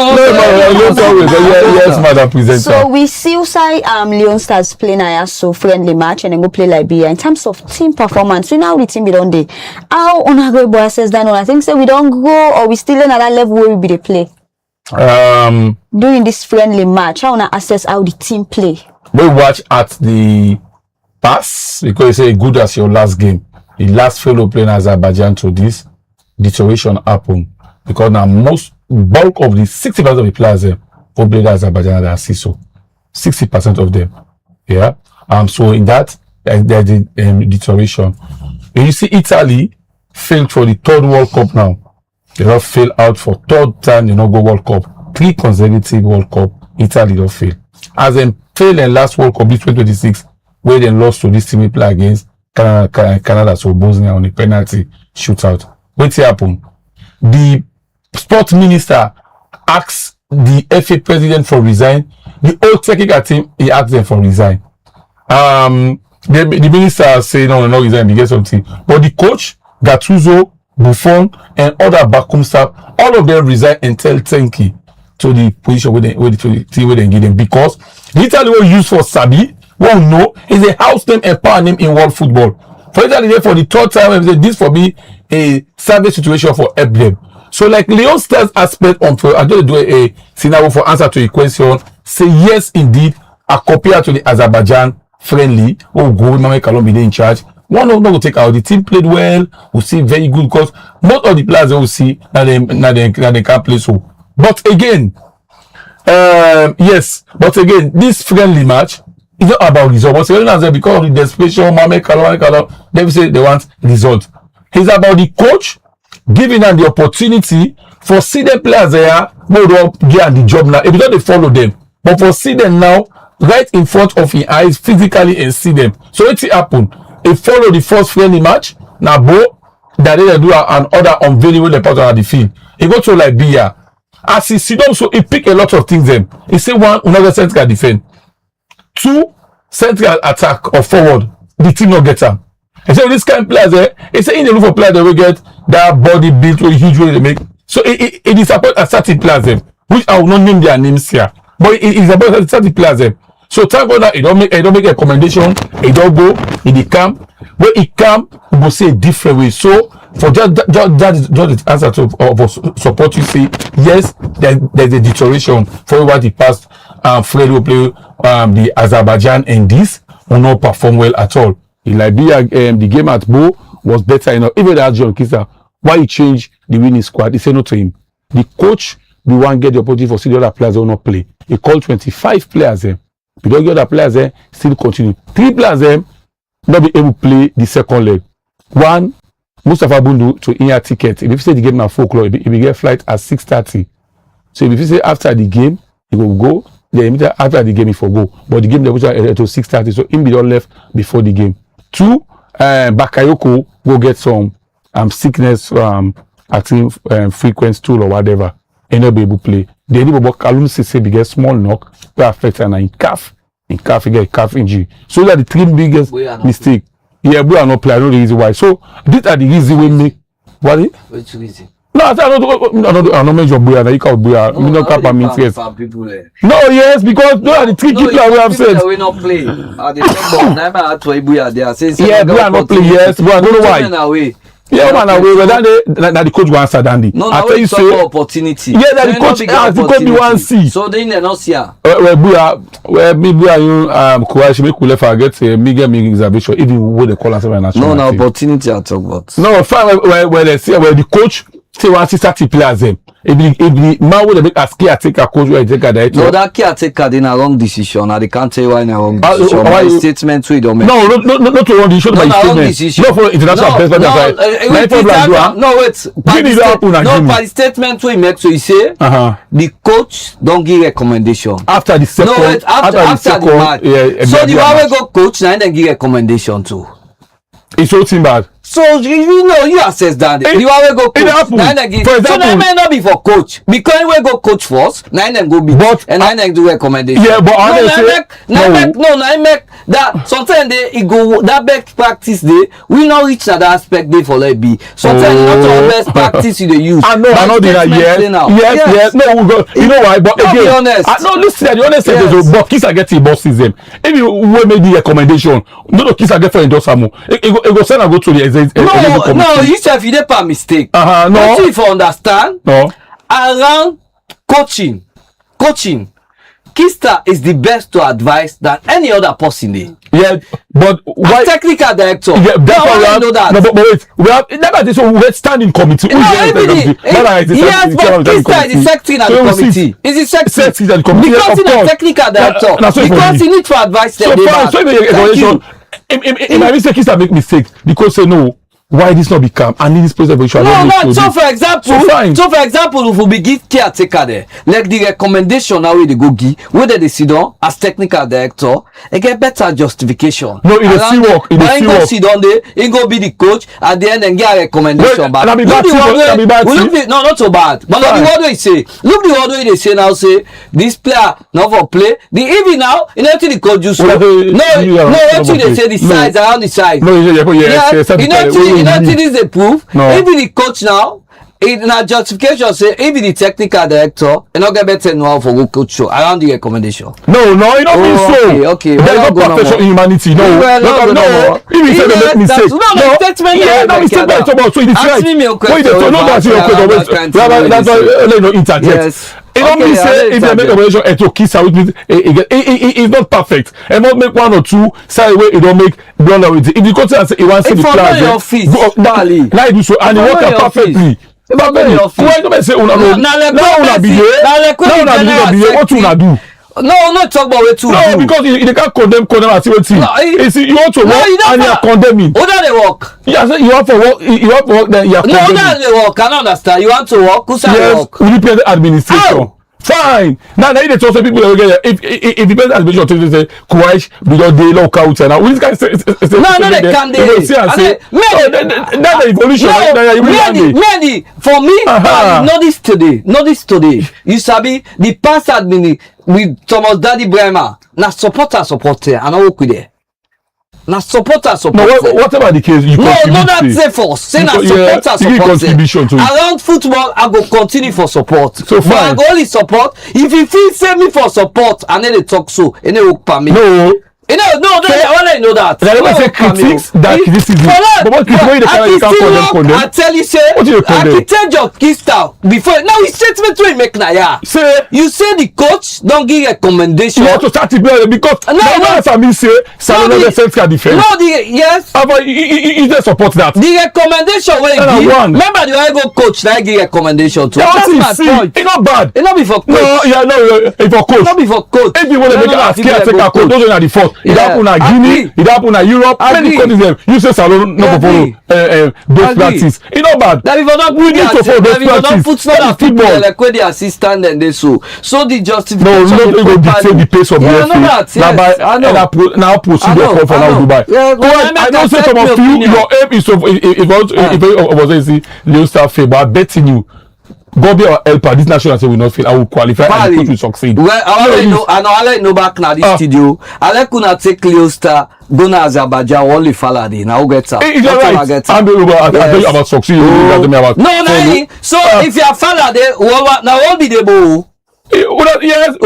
Yes, Madam Presenter. So we see Leon Stars playing a so friendly match and then go play Liberia. In terms of team performance, we now the team be done day. How Onago boy says that I think so we don't go or we still another level where we be the play. During this friendly match, I wanna assess how the team play. We watch at the pass because you say good as your last game. The last fellow playing Azerbaijan to this deterioration happened because now most bulk of the 60% of the players who played Azerbaijan are CISO. 60% of them. Yeah. So in that there's the deterioration. When you see Italy failed for the third World Cup now. They don't fail out for third time, they not go World Cup. 3 consecutive World Cup, Italy don't fail. As they failed in last World Cup, 2026, where they lost to this team we play against Canada, so Bosnia on a penalty shootout. What happened? The sports minister asked the FA president for resign. The whole technical team, he asked them for resign. The minister say no, not resign, get something. But the coach, Gattuso, Buffon, and other backroom staff, all of them resign and tell thank you to the position where they give them, because Italy will use for Sabi, well no, is a house name and power name in world football. For Italy, for the third time, this for me a service situation for help them. So like Leon Stars aspect on for I don't do a scenario for answer to a question. Say yes indeed, a copy to the Azerbaijan friendly. Oh, go Mama Kalombi in charge. One of them will take out. The team played well. We see very good because most of the players will see that they can't play so. But again, Yes, but again, this friendly match is not about result. But Serena because of the desperation, Mohamed Kalou, they say they want result. It's about the coach giving them the opportunity for see the players there, mode up, get the job now. If you don't follow them, but for see them now, right in front of your eyes, physically and see them. So what's happen? If follow the first friendly match, now Bo, that they do an other unveiling with the part of the field. He go to like Bia. As he sit down, so he pick a lot of things them. He say one, another center defend. 2, central attack or forward. The team not get them. He say this kind of players there, he say in the look for players they will get that body built with huge way they make. So it disappoint a certain players them, which I will not name their names here. But it is about certain players them. So thank God that it don't make a recommendation, it don't go in the camp. When it camp, we will say a different way. So for that is just the answer to support you say yes, there's a deterioration for what the past Fred will play the Azerbaijan and this will not perform well at all. In Liberia, the game at Bo was better enough. Even that John Kisa, why he changed the winning squad, he said no to him. The coach will want to get the opportunity for the other players who will not play. He called 25 players there. We don't get other players there, still continue. 3 players there not be able to play the second leg. 1, Mustafa Bundu to in your ticket. If you say the game at 4 o'clock, he will get flight at 6:30. So if you say after the game, he will go. Then after the game, he will go. But the game they will to 6:30. So him be all left before the game. 2, Bakayoko go get some sickness acting frequency tool or whatever. And not be able to play. The only about Kalum say they get small knock that affect and in calf. In calf, you get calf injury. So that the 3 biggest mistake. Yeah, we are not playing. I know the reason why. So these are the reason we make. What is? Which reason? No, I don't mention Buya. You call Buya. No, not cap and means yes. No, yes, because those are the 3 people we have said. We not play. They talk about Naima at Buya. They are saying. Yeah, Buya not play. Yes, but I don't know why. Yeah, man, away. But then the coach go answer Dandy. No, I tell you say opportunity. Yeah, that the coach has the coach be one see. So they not see. Where Buya you Kuwashi make we left forget me get me exhibition even what they call us national. No, opportunity I talk about. No, fine where they say where the coach say 160 players them. If the man would make a caretaker coach where take a director. No, that caretaker in a wrong decision. And they can't tell you why in a wrong decision. Why statement we don't make. No, not to wrong decision by statement. No, for international best no, wait. No, by the statement we make, so you say the coach don't give recommendation after the second. No, wait, after the match. So the one we go coach now then give recommendation too. It's so team bad. So you assess that. The one we go coach. Now then give. So that may not be for coach because we go coach first. Now then go be. But and now then do recommendation. Yeah, but I make that sometimes they go that best practice day. We not reach that aspect day for let be. Sometimes not all best practice you they use. I know that. Yes. No, we go. You know why? But again, be honest. No, listen. The honest is but kids are getting bosses them. If you make the recommendation, no kids are get for endorsement. It go send and go to the no, you say if you dey per mistake. No. What if you understand? No. Around coaching, Kista is the best to advise than any other person there. Yeah, but why? Technical director. Yeah, that's why know that. No, but wait, we have never so we have standing committee. Yes, but Kista is the secretary of the committee. Is the secretary of the committee because he's a technical director. Because he need to advise them. So if I say Kista make mistake, because say no. Why this not become? I need this preservation. No. So for example, if we be give caretaker there, like the recommendation now we they go give, whether they sit down as technical director, they get better justification. No, it is still work. It is still work. Sit down there, he go be the coach at the end and get a recommendation back. No, not so bad. But look the word way say. Look the word way they say now. Say this player not for play. The even now, you know what the coach just no. Actually they say the sides around the side. No, you know this is a proof. No. Even the coach now, in a justification say even the technical director, you not get better know for go coach show around the recommendation. No, you don't mean so. Okay. There is no perfection in humanity. No. Even if they make mistakes. No mistake by about so it is right. That's why no interject. It don't mean say if they make a relation to kiss out with it's not perfect. And not make 1 or 2 side way it don't make blunder with it. If you go to and say you want to see the plan, now you do so and it work perfectly. But baby, why don't I say una no? Now una be there. Now una be there. What una do? No, not talk about what to no, do. Because they can't condemn and see what you want to work and you are condemning. How do they work? Yeah, you want to work. You want to work. Then you are condemning. No, how do they work? I don't understand. You want to work? Who's work? We pay the administration. How? Fine. Now you dey talk to people that get if the person administration say Kuwait we just dey local out now. We can say no, they can't. That's the evolution. Many for me. Not this today. You sabi the past admin with Thomas Daddy Bremer. Na supporter, and I work with it. Na supporter. No, whatever the case, you that's say for. Say na supporter. Around football, I go continue for support. So fine. But I go only support if you feel say me for support and then they talk so, and they work for me. No. No, I want to know that. I never say critics that criticism. But what you can't condemn. I tell you, say, architect your Kista before. Now, his statement will make Naya. Say, you say the coach don't give recommendation. You want to start it because I mean, say, Salon the central defense. No, yes. But you just support that. The recommendation will give. Remember, the Ego coach that give recommendation to. That's my point. It's not bad. It's not before coach. No, it's for coach. Not before coach. If you want to make a caretaker coach, those are the fault. It happen at Guinea, it happen at Europe, many countries them. You say Salon no follow those practice. It's not bad. We need to follow those practice. Football like when the assistant and they so the justification. No, not going to dictate the pace of the FA. Now procedure for now Dubai. I don't say some of you, your aim is to if I was saying Leo Star fail, but I'm betting you. Gobi or helper, this national team will not fail. I will qualify and the coach will succeed. Well, I like no back now this studio. I like kuna take Leo Star, go na Azerbaijan, only Faladi. Now get up. It's alright. I tell you about succeed. No. So if you are Faladi, now all be the ball. Yes.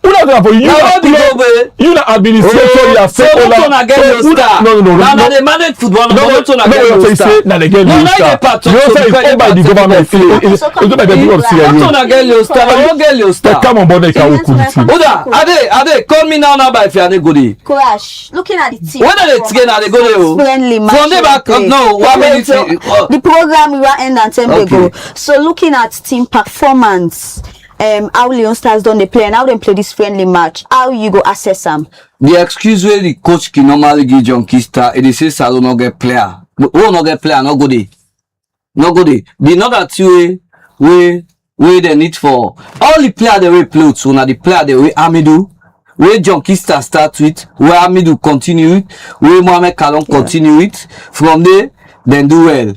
For you na administrator, you are so not get your star. No. Now they manage football. No, they say now they get your star. You say it's owned by the government. It's owned by the people of Sierra Leone. Not get your star. I don't get your star. Come on board, they can work with the team. Ade, call me now by if you are goody. Courage. Looking at the team. When are they together? They go there. Friendly match. From the back, no. 1 minute. The program we were end and 10 ago. So looking at team performance. How Leon Stars done they play and how they play this friendly match, how you go assess them? The excuse where the coach can normally give John Kista, it is say Salon no get player. Who no get player, no go there. The another two way they need for all the player they will play so now the player they will Amidou, where John Kista start with, where Amidou continue it, where Mohamed Kalon continue it. From there, then do well.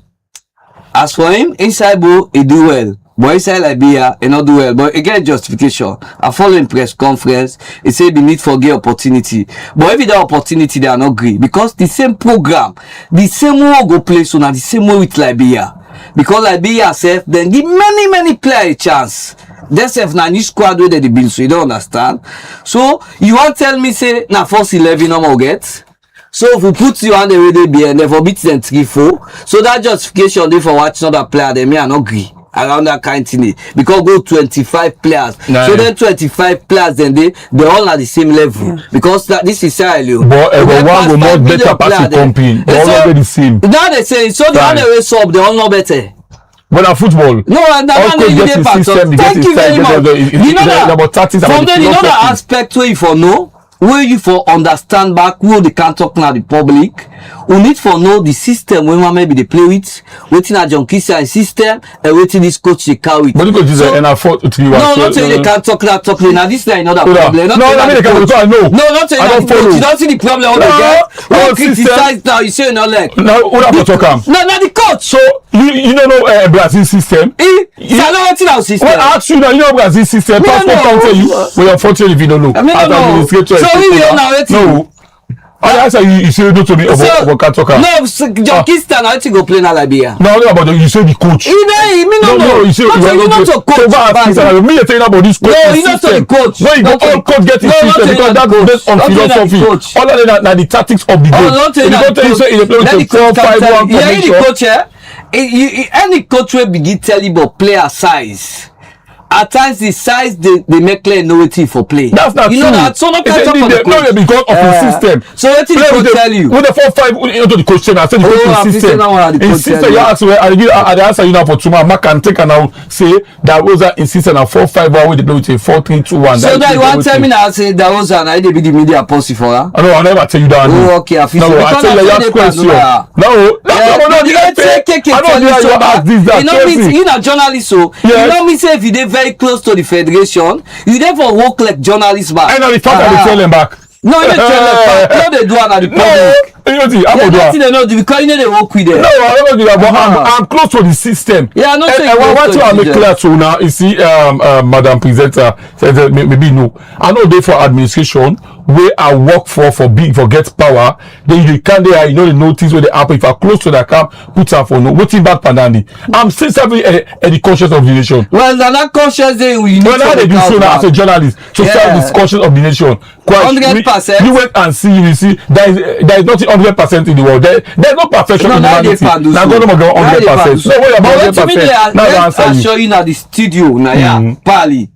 As for him, inside ball, he do well. But inside Liberia, he not do well. But again, justification. I follow in press conference. He say the need for get opportunity. But if that opportunity, they are not agree. Because the same program, the same way go play, so now the same way with Liberia. Because Liberia self, then give many players a chance. They self na new squad where they build, so you don't understand. So, you want tell me, say, na first 11 no more get? So if we put you on the way they be and therefore beat them 3-4, so that justification they for watch another player, they may not agree. Around that kind of thing because go 25 players. Nah, so then 25 players then they all at the same level because this is Sierra Leone. But everyone will not better pass the company. They all not the same. Now they say so the other way up they all not better. But at football, no, and that one you dey part. Thank you very much. You know that from then another aspect where you for know, where you for understand back who they can talk now the public. We need for know the system when maybe they play with, waiting at John Kista system, and waiting this coach they carry. But the coach is an afford to you. No, not saying they can't talk. Now this is another problem. No, I mean they can because I know. No, not saying that coach. You don't see the problem. All they get. All criticize now. You say no like. Now who have to talk am? No, the coach. So you don't know Brazil system. I know what's in our system. Well, ask you now. You know Brazil system. Passport can't tell you. Well, unfortunately, if you don't know. I mean, so we now no. I say you say no to me about Katoka. No, John Kista now to go play na Liberia. No, about you say the coach. No, you say you not to coach. Me you telling about this coach. No, you not to the coach. No, you go all coach get his system because that based on philosophy. Other than the tactics of the game. You say you play with 4-5-1 formation. Yeah, the coach any coach will begin tell you about player size. at times the size they make clear no wetin for play. That's not you true. know that, so no catch up for the coach. No, because of the system. So wetin the coach tell you? With the 4-5 into the coach I said the coach insisted. Insisted. You ask where I answer you now for tomorrow. Mark can take and now say that Rosa insisted on 4-5 where they play with a 4-3-2-1. So that you want tell me now say that Rosa na they be the media post for her? I know I never tell you that. Oh, okay, I feel no, I tell you last question. No, you know me, you know journalist, so you know me say if you dey very close to the federation, you therefore work like journalist back. I know the fact that they tell them back. No, you don't tell them back. No, they do it at the public. You know the I'm nothing they know because you know they work with them. No, I don't do that, but I'm close to the system. Yeah, I know. And what I make clear to now, you see, Madam Presenter said maybe no. I know they for administration where I work for get power. Then you can't there, you know the notice where they happen. If I close to the camp, put up for no. Waiting back pandani. I'm still serving the conscience of the nation. Well, that conscience they we need. Well, now they do so now as a journalist to serve the conscience of the nation. 100%. You went and see. You see, there is nothing 100% in the world. There's no perfection in humanity. Now go no more 100%. No way about 100%. Now I answer you. Show you now the studio now, yeah, Pali.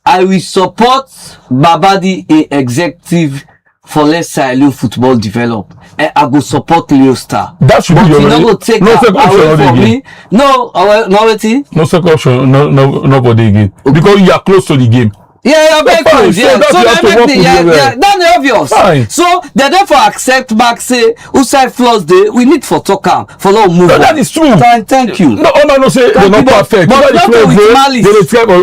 I will support Babadi a executive for let's say football develop. And I go support Leo Star. That should be your no take no away from me. No, no waiting. No second option. Nobody again. Because you are close to the game. Yeah, very close. Yeah, so that's obvious. Fine. So they therefore accept back say outside flaws day we need for talk for long move. No, that is true. Thank you. No, no say they're not perfect. But not with malice.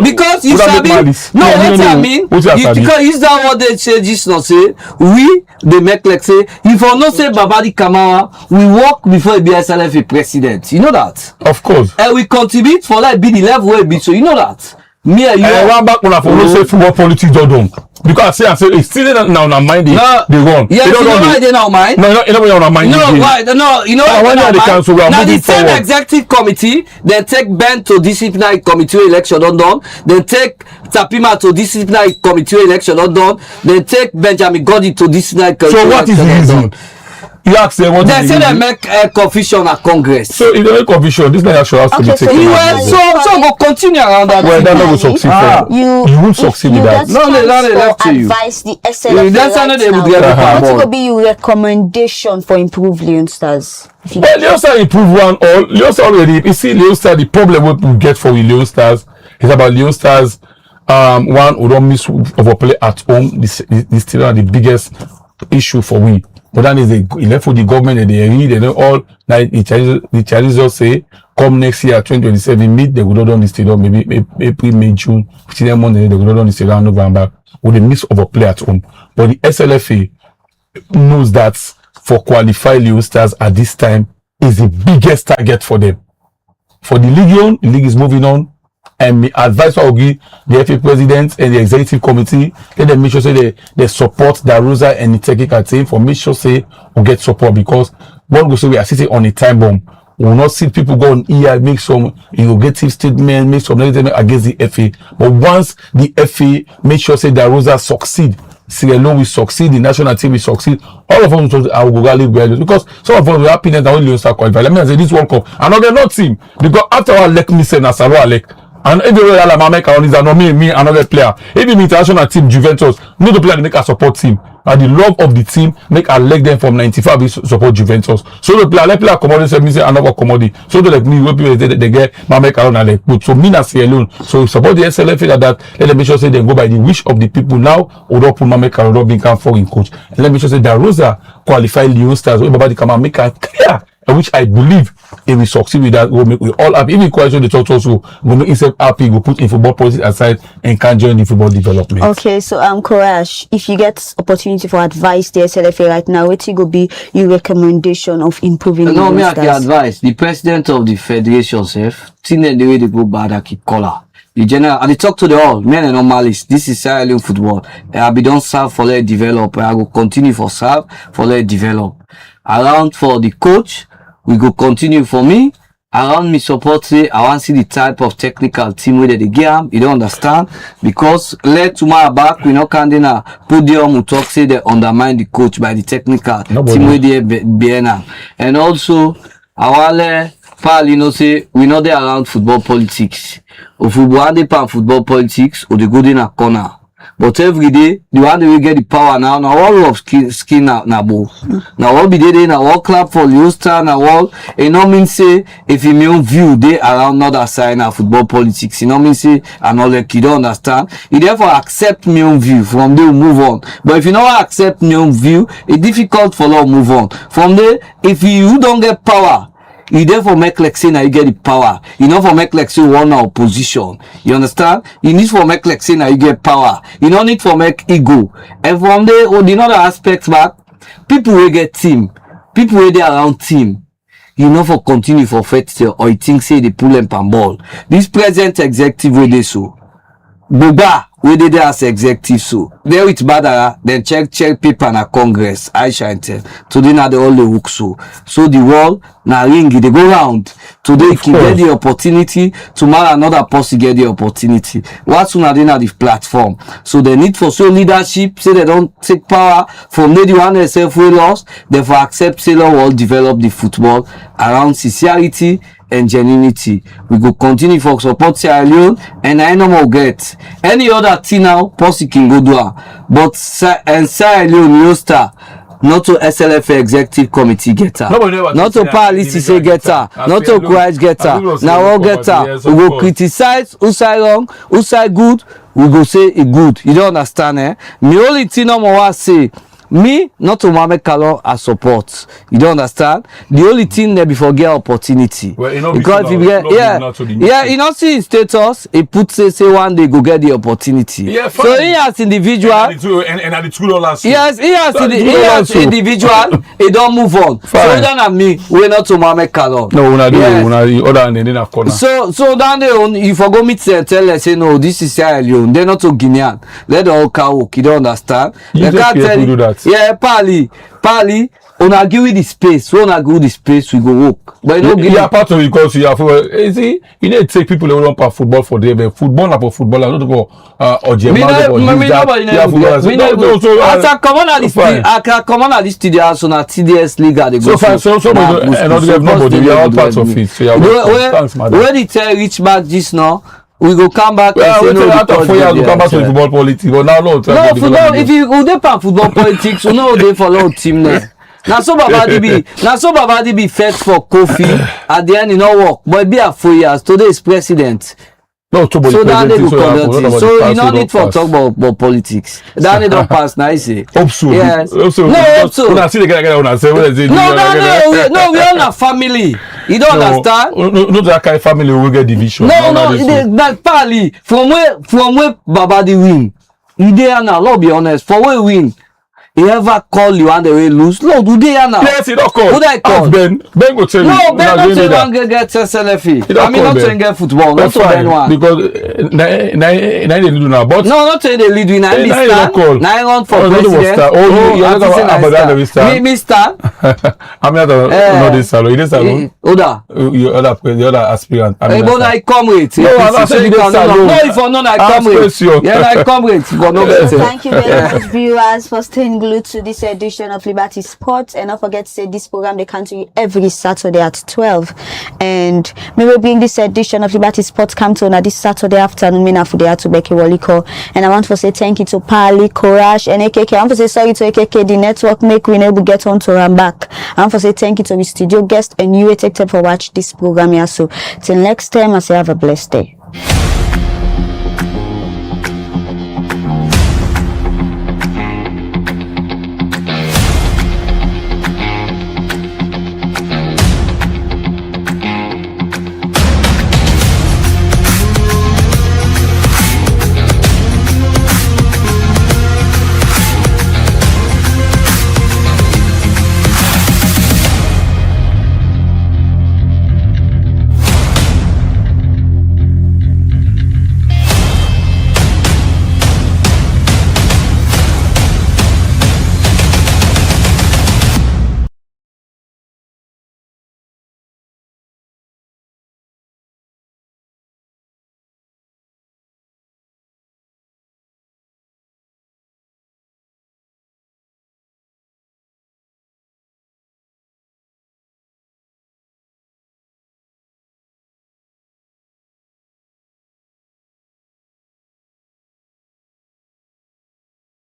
Because you sabi. No, what I mean. Because is that what they say? Just not say we they make like say if I not say Babadi Kamara we work before he be SLFA president. You know that. Of course. And we contribute for like be the level where be so you know that. Me and you one back when I for no say football politics don't because I say it's still now on mind they run. Yeah, you know why they now mind? No, you know on mind. No, why? No, you know why they council we are moving the same executive committee, then take Ben to disciplinary committee election done. Then take Tapima to disciplinary committee election done. Then take Benjamin Godi to disciplinary committee. So what is the reason? You ask them what they say they make confusion at Congress. So if they make confusion, this national should have to be taken. So go continue around that. Well, that will succeed. You won't succeed with that. No, they left to you. Advise the SLFA that's right they would get now. What could be your recommendation for improved Leon Stars? Well, Leon Stars improve one or Leon Stars already. You see, Leon Stars, the problem we get for Leon Stars is about Leon Stars. One who don't miss overplay at home. This is still the biggest issue for we. But then is they left for the government and they read and all like the challenges say come next year 2027 mid they would not done the stadium maybe April, May, June, 15 months they would not done the stadium November with a miss of a play at home. But the SLFA knows that for qualified Leo Stars at this time is the biggest target for them. For the league is moving on. And my advice will give the FA president and the executive committee, let them make sure say they support the Rosa and the technical team for make sure say we get support because one go say we are sitting on a time bomb. We will not see people go on EI, make some negative statement, make some negative statement against the FA. But once the FA make sure say that Rosa succeed, Sierra Leone will succeed, the national team will succeed, all of us will go rally because some of us will have happiness that only Leon Star qualified. Let me say this World Cup, and not team because after our elect me say Nasaro elect. And if you really make our not me another player. If the international team Juventus, no the player make a support team. And the love of the team make a leg them from 95 we support Juventus. So the player commodity me say another commodity. So the like me people they get make around and like put so me na say alone. So support the SLFA that let them make sure say they go by the wish of the people now or don't put make around being can foreign coach. And let me sure say that Rosa qualified Leon Stars. Everybody come and make a clear. Which I believe if we succeed with that, we'll make we all happy. If we question the talk also, we'll make himself happy, we'll put in football policy aside and can join the football development. Okay, so Courage, if you get opportunity for advice the SLFA right now, what will be your recommendation of improving the No, me I can advise. The president of the federation self, think the way they go bad I keep color. The general, and they talk to the all, men and normalists. This is Sierra Leone football. I be don't serve for let develop. I will continue for serve for let develop. Around for the coach, we go continue for me. Around me support say I want to see the type of technical team where they get you don't understand because let tomorrow back we not can then podium we talk say they undermine the coach by the technical team where they be and also I want Pal, you know, say we know they around football politics. If we want to pan football politics, or they go in a corner. But every day, the one that we get the power now all of skin na bo. Now all be there, now all clap for Leicester, now all, you know mean say, if you mean view, they around other side of football politics, you know mean say, and all like you don't understand. You therefore accept me own view, from there move on. But if you don't accept me own view, it's difficult for you move on. From there, if you don't get power, you therefore make like say now you get the power. You know for make like say one opposition. You understand? You need for make like say now you get power. You don't need for make ego. And from there, the other aspects back, people will get team. People will they around team. You know for continue for faith or you think say they pull and pan ball. This present executive way they so. Boba we did as executive so. There with Badara, then check paper na Congress. I shall tell. Today na the only hook so. So the world na ring they go round. Today you can get the opportunity. Tomorrow another person get the opportunity. What's una dey na the platform? So the need for so leadership. Say they don't take power from the one themselves we lost. Therefore accept say law will develop the football around sincerity and genuinity. We go continue for support Sierra Leone and I no more get any other thing now possible can go do am. But Sierra Leone Leicester not to SLF executive committee get her, not to Palisi say get her, not to Courage get her. Now all get her. We go criticize who side wrong, who side good. We go say it good. You don't understand, eh? Me only thing no more say. Me, not to Mohamed Kalon as support. You don't understand? The only thing that before get opportunity. Well, you know, because if you get, you know, see his status, he put say one day go get the opportunity. Yeah, fine. So he as individual. And at the $2. Yes, he as individual, he don't move on. Fine. So then and me, we're not to Mohamed Kalon. No, una do, Yes. una other and then a corner. So down there, you forgot me to tell us, say no, this is Sierra Leone. They're not to Guinean. Let the whole car walk. You don't understand? You They just can't care tell to you. do that. Yeah, Pali, una give you the space. So una give you the space, we go walk. But you don't give you are part of it because you have, you see, you need to take people who don't play football for them. Football not for football, not to go or me as I come on at this studio, so na TDS Liga they go. So and not have nobody. We are all part of it. So you are thanks, madam. When it reach back this now, we go come back and say no. After 4 years, we come back to football politics. But now, no. Football. If you go dey pan football politics, you know they follow team there. Now so Babadi be fed for coffee at the end, it no work. But it be a 4 years. Today is president. No, so that they go conduct it. So you no need for talk about politics. That they don't pass. Now I say. Hope so. Yes. Hope so. No, hope so. Una see the guy una say what is it? No, we all a family. You don't understand? No, that kind of family will get division. No, that Pali from where Babadi win. He there now. Let's be honest. For where win. He ever call you and the way lose? No, do they now? Yes, he don't call. Who they call? Ben go tell you. No, Ben not say one get SLFE. I mean, not saying get football, not to Ben one. Because they lead now, but no, not saying they lead win. I stand. Now I run for president. Me stand. I'm not this salon. This salon. Oda. The other aspirant. But I come with. No, I'm not saying this salon. No, if for none I come with. Yeah, I come with. For no better. Thank you very much, viewers, for staying glued to this edition of Liberty Sports. And don't forget to say this program they come to you every Saturday at 12. And we will bring this edition of Liberty Sports come to this Saturday afternoon. Me na fude to Becky Waliko. And I want to say thank you to Pali, Courage, and AKK. I want to say sorry to AKK. The network make we able get on to run back. I want to say thank you to the studio guest and you for watch this program here. So till next time, I say have a blessed day.